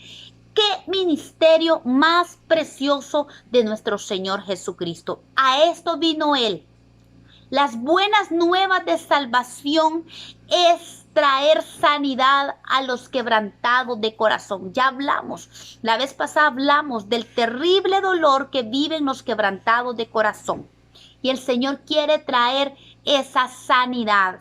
qué ministerio más precioso de nuestro Señor Jesucristo. A esto vino Él. Las buenas nuevas de salvación es traer sanidad a los quebrantados de corazón. Ya hablamos, la vez pasada hablamos del terrible dolor que viven los quebrantados de corazón. Y el Señor quiere traer esa sanidad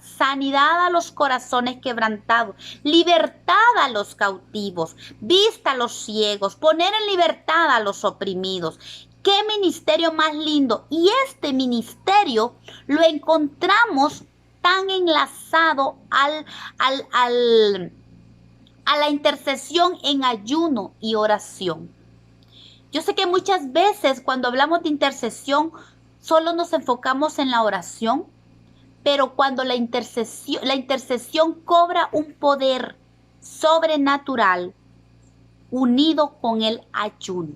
a los corazones quebrantados, libertad a los cautivos, vista a los ciegos, poner en libertad a los oprimidos. ¡Qué ministerio más lindo! Y este ministerio lo encontramos tan enlazado a la intercesión en ayuno y oración. Yo sé que muchas veces cuando hablamos de intercesión, solo nos enfocamos en la oración, pero cuando la intercesión cobra un poder sobrenatural unido con el ayuno,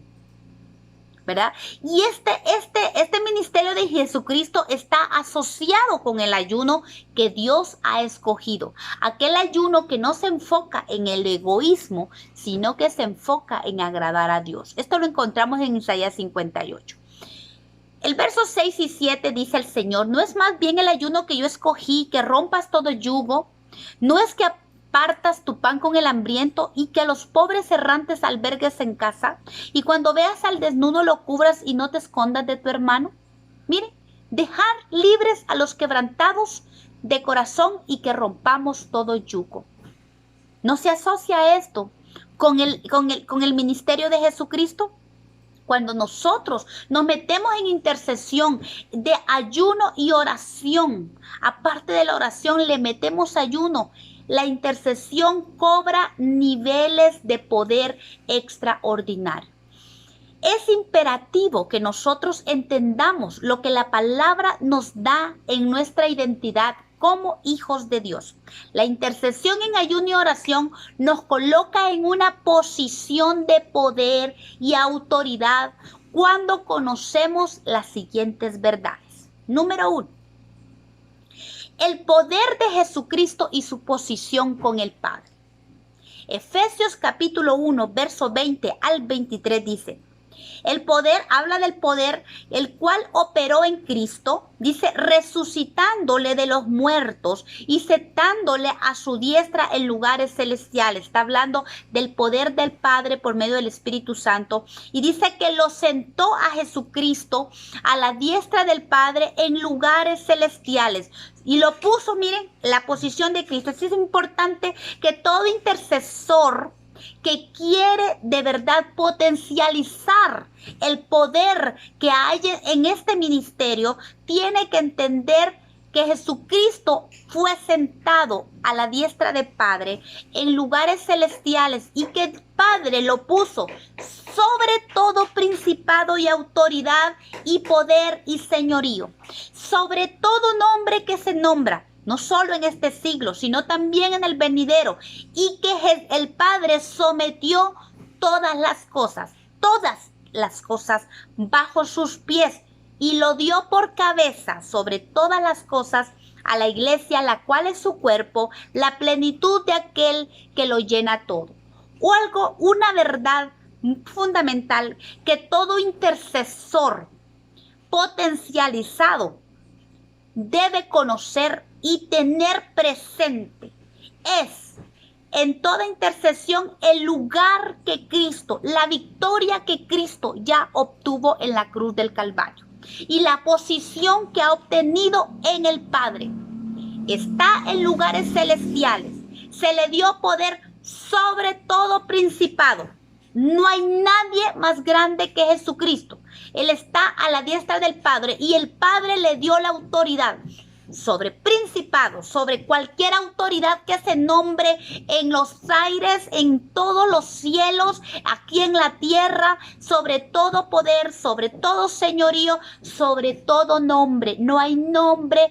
¿verdad? Y este ministerio de Jesucristo está asociado con el ayuno que Dios ha escogido. Aquel ayuno que no se enfoca en el egoísmo, sino que se enfoca en agradar a Dios. Esto lo encontramos en Isaías 58. El verso 6 y 7 dice el Señor: ¿no es más bien el ayuno que yo escogí, que rompas todo yugo? ¿No es que apartas tu pan con el hambriento y que a los pobres errantes albergues en casa? Y cuando veas al desnudo lo cubras y no te escondas de tu hermano. Mire, dejar libres a los quebrantados de corazón y que rompamos todo yugo. ¿No se asocia esto con el ministerio de Jesucristo? Cuando nosotros nos metemos en intercesión de ayuno y oración, aparte de la oración le metemos ayuno, la intercesión cobra niveles de poder extraordinario. Es imperativo que nosotros entendamos lo que la palabra nos da en nuestra identidad como hijos de Dios. La intercesión en ayuno y oración nos coloca en una posición de poder y autoridad cuando conocemos las siguientes verdades. Número 1. El poder de Jesucristo y su posición con el Padre. Efesios capítulo 1, verso 20 al 23 dice: el poder, habla del poder, el cual operó en Cristo, dice, resucitándole de los muertos y sentándole a su diestra en lugares celestiales. Está hablando del poder del Padre por medio del Espíritu Santo. Y dice que lo sentó a Jesucristo a la diestra del Padre en lugares celestiales. Y lo puso, miren, la posición de Cristo. Es importante que todo intercesor que quiere de verdad potencializar el poder que hay en este ministerio, tiene que entender que Jesucristo fue sentado a la diestra del Padre en lugares celestiales y que el Padre lo puso sobre todo principado y autoridad y poder y señorío, sobre todo nombre que se nombra, no solo en este siglo, sino también en el venidero, y que el Padre sometió todas las cosas bajo sus pies, y lo dio por cabeza sobre todas las cosas a la iglesia, la cual es su cuerpo, la plenitud de aquel que lo llena todo. Una verdad fundamental que todo intercesor potencializado debe conocer y tener presente es en toda intercesión el lugar que Cristo, la victoria que Cristo ya obtuvo en la cruz del Calvario y la posición que ha obtenido en el Padre. Está en lugares celestiales, se le dio poder sobre todo principado. No hay nadie más grande que Jesucristo. Él está a la diestra del Padre y el Padre le dio la autoridad sobre principados, sobre cualquier autoridad que se nombre en los aires, en todos los cielos, aquí en la tierra, sobre todo poder, sobre todo señorío, sobre todo nombre. No hay nombre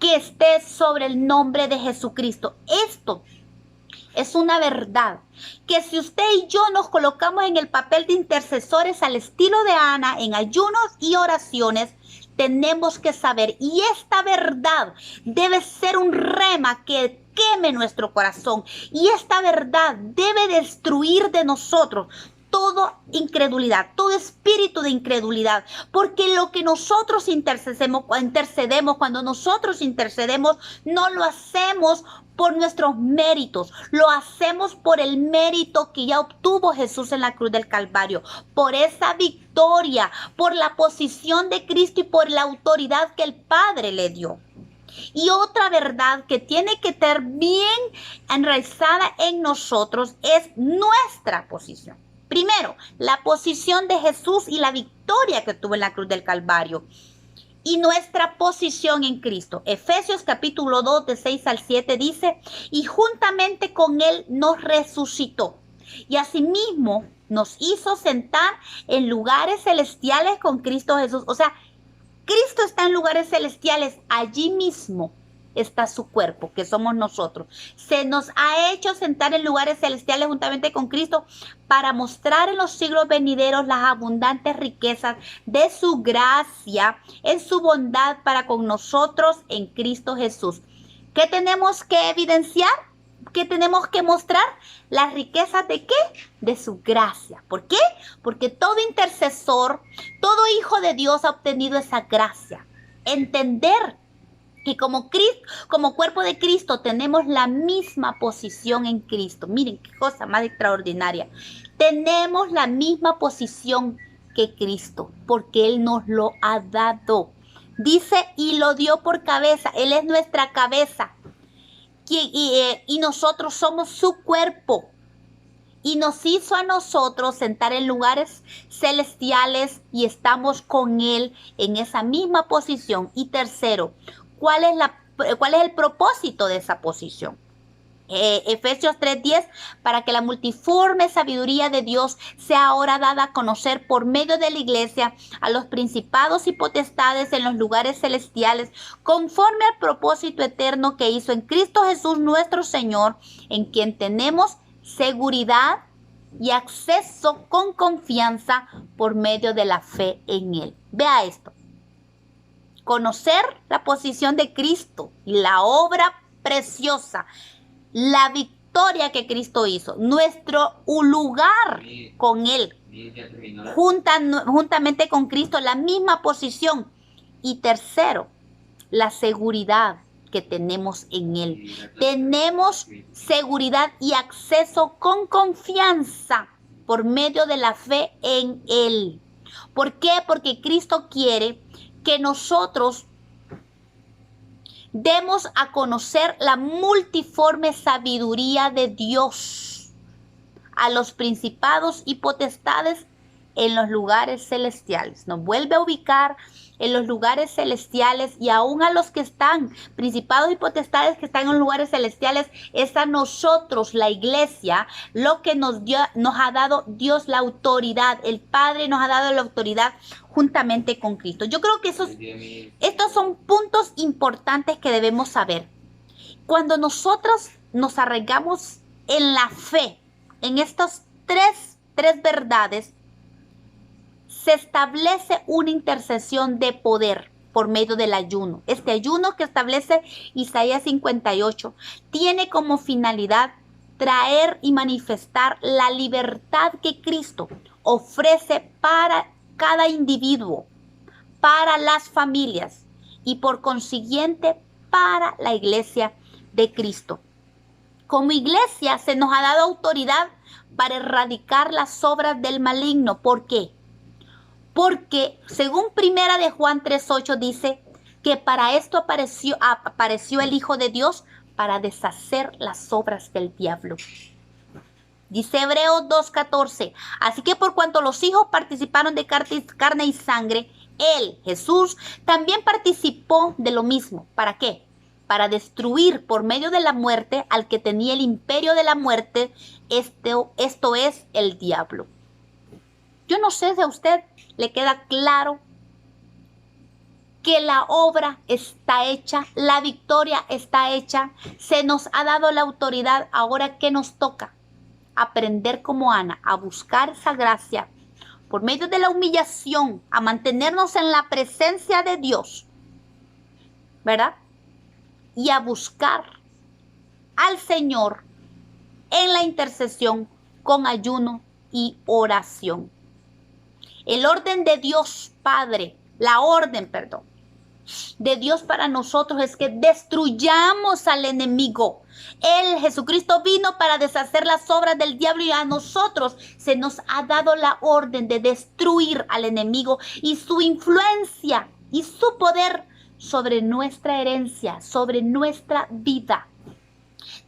que esté sobre el nombre de Jesucristo. Esto es una verdad que si usted y yo nos colocamos en el papel de intercesores al estilo de Ana, en ayunos y oraciones, tenemos que saber, y esta verdad debe ser un rema que queme nuestro corazón, y esta verdad debe destruir de nosotros toda incredulidad, todo espíritu de incredulidad, porque lo que nosotros intercedemos, cuando nosotros intercedemos, no lo hacemos por nuestros méritos, lo hacemos por el mérito que ya obtuvo Jesús en la cruz del Calvario, por esa victoria, por la posición de Cristo y por la autoridad que el Padre le dio. Y otra verdad que tiene que estar bien enraizada en nosotros es nuestra posición. Primero, la posición de Jesús y la victoria que tuvo en la cruz del Calvario. Y nuestra posición en Cristo. Efesios capítulo 2 de 6 al 7 dice: y juntamente con Él nos resucitó. Y asimismo nos hizo sentar en lugares celestiales con Cristo Jesús. O sea, Cristo está en lugares celestiales, allí mismo está su cuerpo, que somos nosotros. Se nos ha hecho sentar en lugares celestiales juntamente con Cristo para mostrar en los siglos venideros las abundantes riquezas de su gracia en su bondad para con nosotros en Cristo Jesús. ¿Qué tenemos que evidenciar? ¿qué tenemos que mostrar? Las riquezas ¿de qué? De su gracia. ¿Por qué? Porque todo intercesor, todo hijo de Dios ha obtenido esa gracia. Entender que como cuerpo de Cristo tenemos la misma posición en Cristo. Miren qué cosa más extraordinaria. Tenemos la misma posición que Cristo, porque Él nos lo ha dado. Dice, y lo dio por cabeza. Él es nuestra cabeza. Y nosotros somos su cuerpo. Y nos hizo a nosotros sentar en lugares celestiales y estamos con Él en esa misma posición. Y tercero, ¿cuál es el propósito de esa posición? Efesios 3:10, para que la multiforme sabiduría de Dios sea ahora dada a conocer por medio de la iglesia a los principados y potestades en los lugares celestiales, conforme al propósito eterno que hizo en Cristo Jesús nuestro Señor, en quien tenemos seguridad y acceso con confianza por medio de la fe en Él. Vea esto. Conocer la posición de Cristo y la obra preciosa, la victoria que Cristo hizo, nuestro lugar con Él, juntamente con Cristo, la misma posición. Y tercero, la seguridad que tenemos en Él. Tenemos seguridad y acceso con confianza por medio de la fe en Él. ¿Por qué? Porque Cristo quiere que nosotros demos a conocer la multiforme sabiduría de Dios a los principados y potestades en los lugares celestiales. Nos vuelve a ubicar en los lugares celestiales, y aún a los que están, principados y potestades que están en los lugares celestiales, es a nosotros, la iglesia, lo que nos ha dado Dios la autoridad. El Padre nos ha dado la autoridad juntamente con Cristo. Yo creo que estos son puntos importantes que debemos saber. Cuando nosotros nos arraigamos en la fe, en estas tres verdades, se establece una intercesión de poder por medio del ayuno. Este ayuno que establece Isaías 58 tiene como finalidad traer y manifestar la libertad que Cristo ofrece para cada individuo, para las familias y por consiguiente para la iglesia de Cristo. Como iglesia se nos ha dado autoridad para erradicar las obras del maligno. ¿Por qué? Porque según Primera de Juan 3:8 dice que para esto apareció el Hijo de Dios, para deshacer las obras del diablo. Dice Hebreos 2:14, así que por cuanto los hijos participaron de carne y sangre, Él, Jesús, también participó de lo mismo. ¿Para qué? Para destruir por medio de la muerte al que tenía el imperio de la muerte, esto es el diablo. Yo no sé si a usted le queda claro que la obra está hecha, la victoria está hecha, se nos ha dado la autoridad. Ahora, ¿qué nos toca? Aprender como Ana a buscar esa gracia por medio de la humillación, a mantenernos en la presencia de Dios, ¿verdad? Y a buscar al Señor en la intercesión con ayuno y oración. El orden de Dios Padre, de Dios para nosotros es que destruyamos al enemigo. Él, Jesucristo, vino para deshacer las obras del diablo, y a nosotros se nos ha dado la orden de destruir al enemigo y su influencia y su poder sobre nuestra herencia, sobre nuestra vida.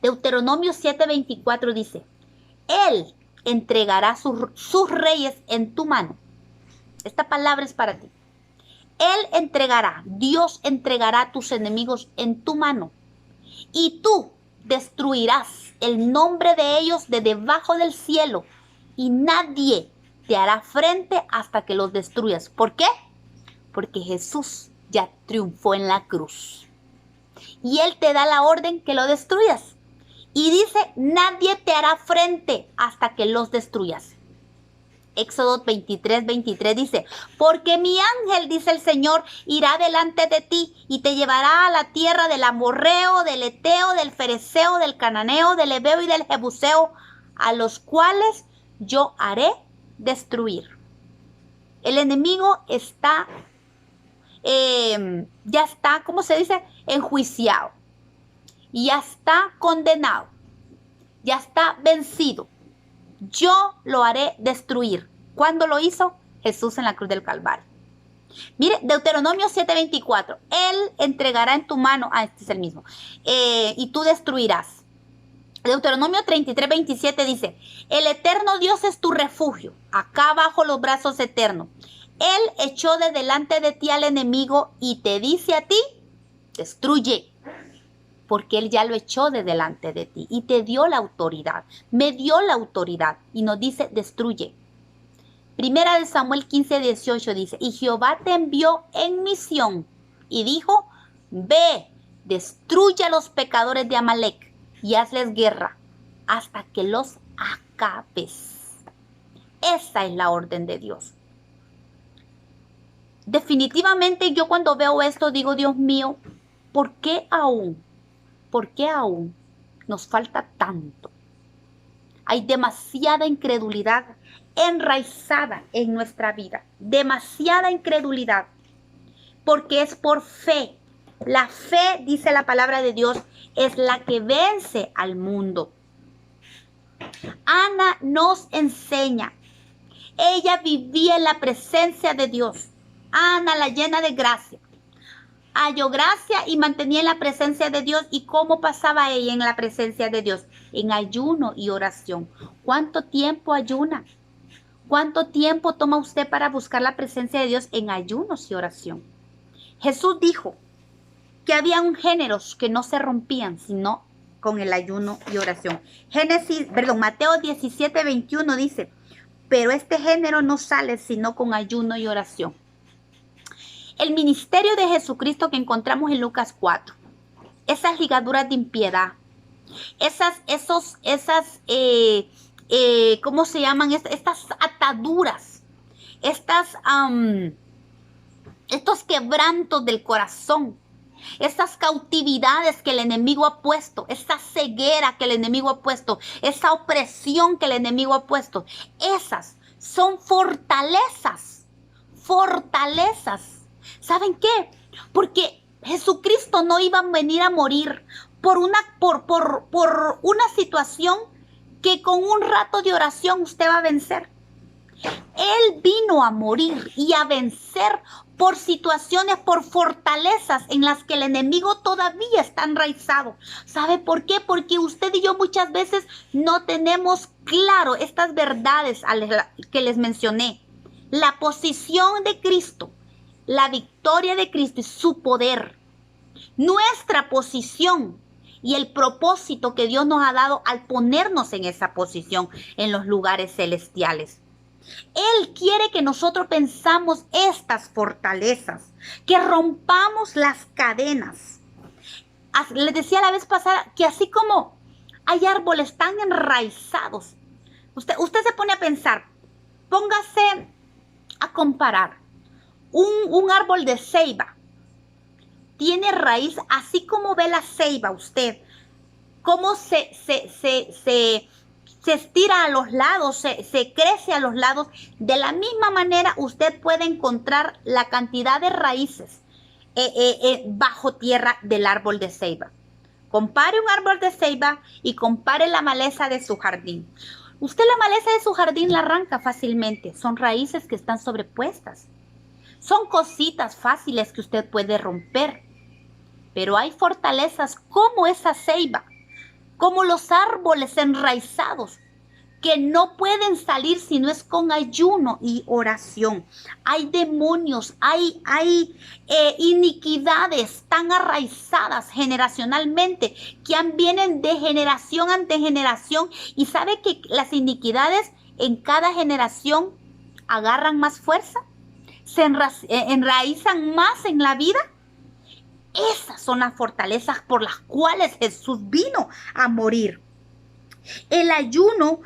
Deuteronomio 7:24 dice, Él entregará sus reyes en tu mano. Esta palabra es para ti. Dios entregará a tus enemigos en tu mano, y tú destruirás el nombre de ellos de debajo del cielo, y nadie te hará frente hasta que los destruyas. ¿Por qué? Porque Jesús ya triunfó en la cruz, y Él te da la orden que lo destruyas. Y dice, nadie te hará frente hasta que los destruyas. Éxodo 23:23 dice, porque mi ángel, dice el Señor, irá delante de ti y te llevará a la tierra del amorreo, del eteo, del fereceo, del cananeo, del heveo y del jebuseo, a los cuales yo haré destruir. El enemigo está, ya está, ¿cómo se dice? Enjuiciado. Ya está condenado. Ya está vencido. Yo lo haré destruir. ¿Cuándo lo hizo? Jesús en la cruz del Calvario. Mire, Deuteronomio 7:24. Él entregará en tu mano, este es el mismo, y tú destruirás. Deuteronomio 33:27 dice, el eterno Dios es tu refugio, acá bajo los brazos eternos. Él echó de delante de ti al enemigo y te dice a ti, destruye. Porque Él ya lo echó de delante de ti y te dio la autoridad, me dio la autoridad y nos dice, destruye. Primera de Samuel 15:18 dice, y Jehová te envió en misión y dijo, ve, destruye a los pecadores de Amalec y hazles guerra hasta que los acabes. Esa es la orden de Dios. Definitivamente yo cuando veo esto digo, Dios mío, ¿por qué aún? ¿Por qué aún nos falta tanto? Hay demasiada incredulidad enraizada en nuestra vida. Demasiada incredulidad. Porque es por fe. La fe, dice la palabra de Dios, es la que vence al mundo. Ana nos enseña. Ella vivía en la presencia de Dios. Ana, la llena de gracia. Halló gracia y mantenía en la presencia de Dios. ¿Y cómo pasaba ella en la presencia de Dios? En ayuno y oración. ¿Cuánto tiempo ayuna? ¿Cuánto tiempo toma usted para buscar la presencia de Dios en ayunos y oración? Jesús dijo que había un géneros que no se rompían sino con el ayuno y oración. Mateo 17:21 dice, pero este género no sale sino con ayuno y oración. El ministerio de Jesucristo que encontramos en Lucas 4, esas ligaduras de impiedad, ¿cómo se llaman? Estas ataduras, estos quebrantos del corazón, estas cautividades que el enemigo ha puesto, esta ceguera que el enemigo ha puesto, esa opresión que el enemigo ha puesto, esas son fortalezas. ¿Saben qué? Porque Jesucristo no iba a venir a morir por una situación que con un rato de oración usted va a vencer. Él vino a morir y a vencer por situaciones, por fortalezas en las que el enemigo todavía está enraizado. ¿Sabe por qué? Porque usted y yo muchas veces no tenemos claro estas verdades que les mencioné. La posición de Cristo, la victoria de Cristo y su poder, nuestra posición y el propósito que Dios nos ha dado al ponernos en esa posición en los lugares celestiales. Él quiere que nosotros pensamos estas fortalezas, que rompamos las cadenas. Les decía la vez pasada que así como hay árboles tan enraizados, usted se pone a pensar, póngase a comparar. Un árbol de ceiba tiene raíz, así como ve la ceiba usted, cómo se estira a los lados, se crece a los lados. De la misma manera usted puede encontrar la cantidad de raíces bajo tierra del árbol de ceiba. Compare un árbol de ceiba y compare la maleza de su jardín. Usted la maleza de su jardín la arranca fácilmente, son raíces que están sobrepuestas. Son cositas fáciles que usted puede romper, pero hay fortalezas como esa ceiba, como los árboles enraizados, que no pueden salir si no es con ayuno y oración. Hay demonios, hay iniquidades tan arraizadas generacionalmente que vienen de generación ante generación. Y sabe que las iniquidades en cada generación agarran más fuerza, se enraizan más en la vida. Esas son las fortalezas por las cuales Jesús vino a morir. El ayuno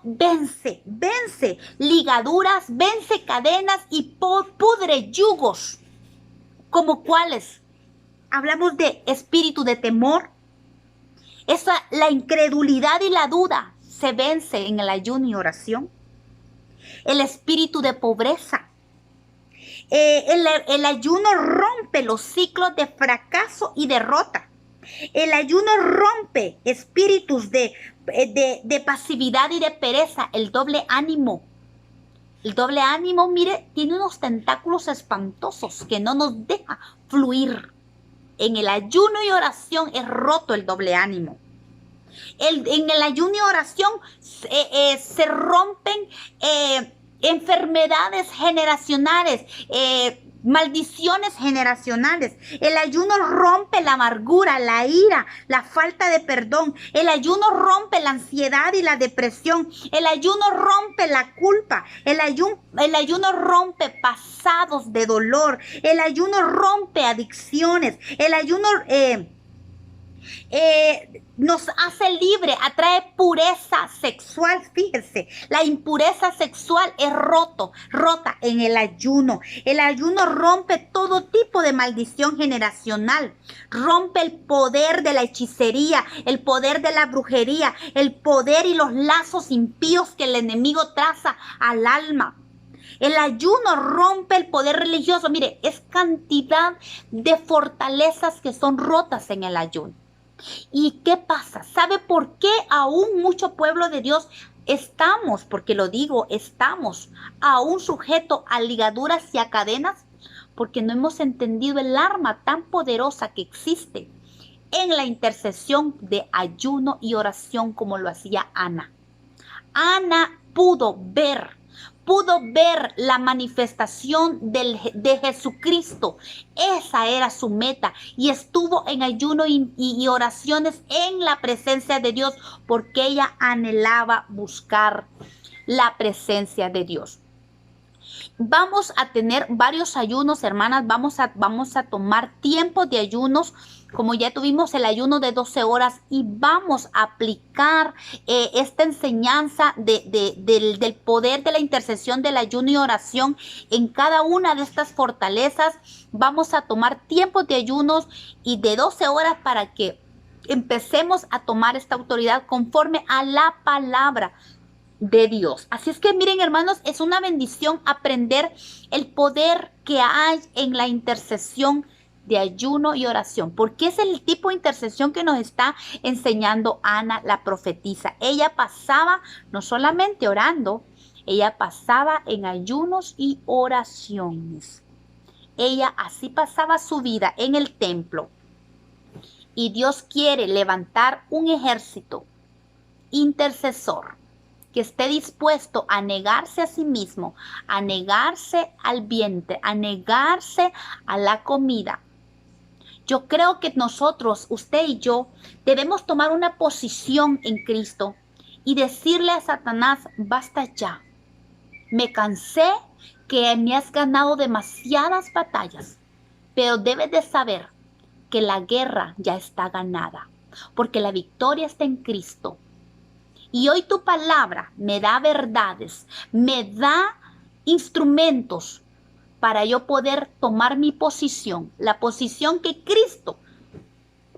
vence ligaduras, vence cadenas y pudre yugos. ¿Como cuáles? Hablamos de espíritu de temor. La incredulidad y la duda se vence en el ayuno y oración. El espíritu de pobreza. El ayuno rompe los ciclos de fracaso y derrota. El ayuno rompe espíritus de pasividad y de pereza, el doble ánimo. El doble ánimo, mire, tiene unos tentáculos espantosos que no nos deja fluir. En el ayuno y oración es roto el doble ánimo. En el ayuno y oración se rompen enfermedades generacionales, maldiciones generacionales. El ayuno rompe la amargura, la ira, la falta de perdón. El ayuno rompe la ansiedad y la depresión. El ayuno rompe la culpa. El ayuno rompe pasados de dolor. El ayuno rompe adicciones. El ayuno nos hace libre, atrae pureza sexual. Fíjense, la impureza sexual es rota en el ayuno. El ayuno rompe todo tipo de maldición generacional, rompe el poder de la hechicería, el poder de la brujería, el poder y los lazos impíos que el enemigo traza al alma. El ayuno rompe el poder religioso. Mire, es cantidad de fortalezas que son rotas en el ayuno. ¿Y qué pasa? ¿Sabe por qué aún mucho pueblo de Dios estamos aún sujetos a ligaduras y a cadenas? Porque no hemos entendido el arma tan poderosa que existe en la intercesión de ayuno y oración como lo hacía Ana. Ana pudo ver la manifestación de Jesucristo. Esa era su meta y estuvo en ayuno y oraciones en la presencia de Dios porque ella anhelaba buscar la presencia de Dios. Vamos a tener varios ayunos, hermanas. Vamos a tomar tiempos de ayunos, como ya tuvimos el ayuno de 12 horas, y vamos a aplicar esta enseñanza del poder de la intercesión del ayuno y oración en cada una de estas fortalezas. Vamos a tomar tiempos de ayunos y de 12 horas para que empecemos a tomar esta autoridad conforme a la palabra de Dios. Así es que miren, hermanos, es una bendición aprender el poder que hay en la intercesión de ayuno y oración, porque es el tipo de intercesión que nos está enseñando Ana, la profetisa. Ella pasaba no solamente orando, ella pasaba en ayunos y oraciones. Ella así pasaba su vida en el templo. Y Dios quiere levantar un ejército intercesor que esté dispuesto a negarse a sí mismo, a negarse al vientre, a negarse a la comida. Yo creo que nosotros, usted y yo, debemos tomar una posición en Cristo y decirle a Satanás: basta ya, me cansé, que me has ganado demasiadas batallas, pero debes de saber que la guerra ya está ganada, porque la victoria está en Cristo. Y hoy tu palabra me da verdades, me da instrumentos para yo poder tomar mi posición, la posición que Cristo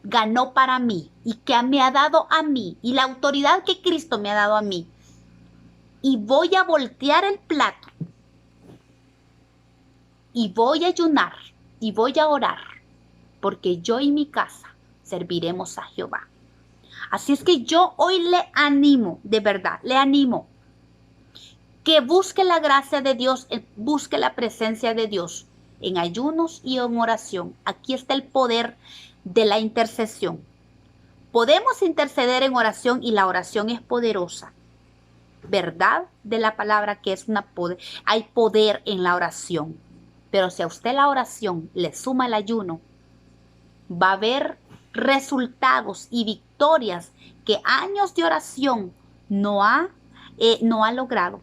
ganó para mí y que me ha dado a mí, y la autoridad que Cristo me ha dado a mí. Y voy a voltear el plato, y voy a ayunar, y voy a orar, porque yo y mi casa serviremos a Jehová. Así es que yo hoy le animo, de verdad, le animo que busque la gracia de Dios, busque la presencia de Dios en ayunos y en oración. Aquí está el poder de la intercesión. Podemos interceder en oración y la oración es poderosa. Verdad de la palabra que es hay poder en la oración. Pero si a usted la oración le suma el ayuno, va a haber resultados y victorias que años de oración no ha logrado.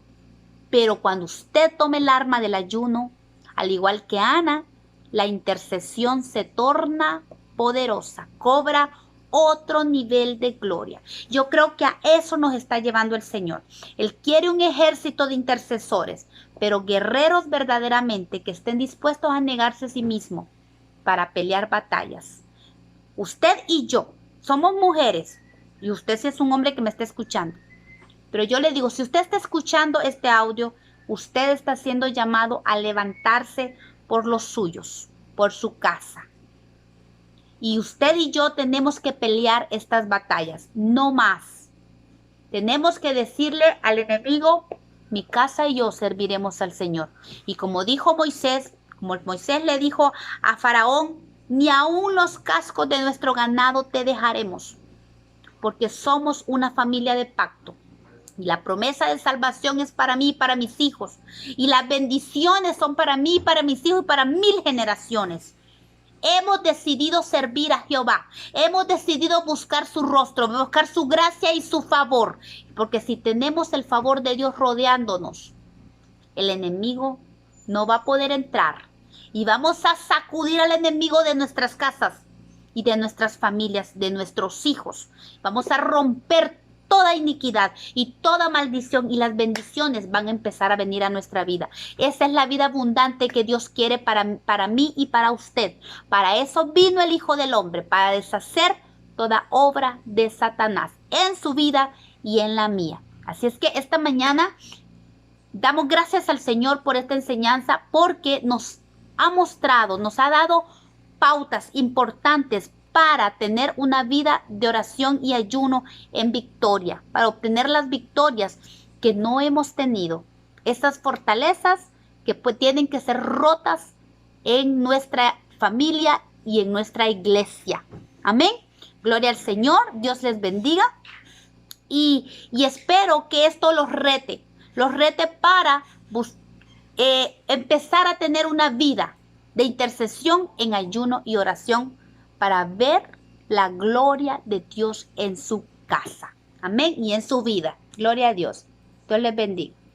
Pero cuando usted tome el arma del ayuno, al igual que Ana, la intercesión se torna poderosa, cobra otro nivel de gloria. Yo creo que a eso nos está llevando el Señor. Él quiere un ejército de intercesores, pero guerreros verdaderamente que estén dispuestos a negarse a sí mismos para pelear batallas. Usted y yo somos mujeres, y usted si es un hombre que me está escuchando. Pero yo le digo, si usted está escuchando este audio, usted está siendo llamado a levantarse por los suyos, por su casa. Y usted y yo tenemos que pelear estas batallas, no más. Tenemos que decirle al enemigo, mi casa y yo serviremos al Señor. Y como dijo Moisés, como Moisés le dijo a Faraón, ni aun los cascos de nuestro ganado te dejaremos, porque somos una familia de pacto. Y la promesa de salvación es para mí y para mis hijos. Y las bendiciones son para mí, para mis hijos y para 1000 generaciones. Hemos decidido servir a Jehová. Hemos decidido buscar su rostro, buscar su gracia y su favor. Porque si tenemos el favor de Dios rodeándonos, el enemigo no va a poder entrar. Y vamos a sacudir al enemigo de nuestras casas y de nuestras familias, de nuestros hijos. Vamos a romper toda iniquidad y toda maldición, y las bendiciones van a empezar a venir a nuestra vida. Esa es la vida abundante que Dios quiere para mí y para usted. Para eso vino el Hijo del Hombre, para deshacer toda obra de Satanás en su vida y en la mía. Así es que esta mañana damos gracias al Señor por esta enseñanza, porque nos ha mostrado, nos ha dado pautas importantes para tener una vida de oración y ayuno en victoria, para obtener las victorias que no hemos tenido. Esas fortalezas que tienen que ser rotas en nuestra familia y en nuestra iglesia. Amén. Gloria al Señor. Dios les bendiga. Y espero que esto los rete para empezar a tener una vida de intercesión en ayuno y oración, para ver la gloria de Dios en su casa. Amén. Y en su vida. Gloria a Dios. Dios les bendiga.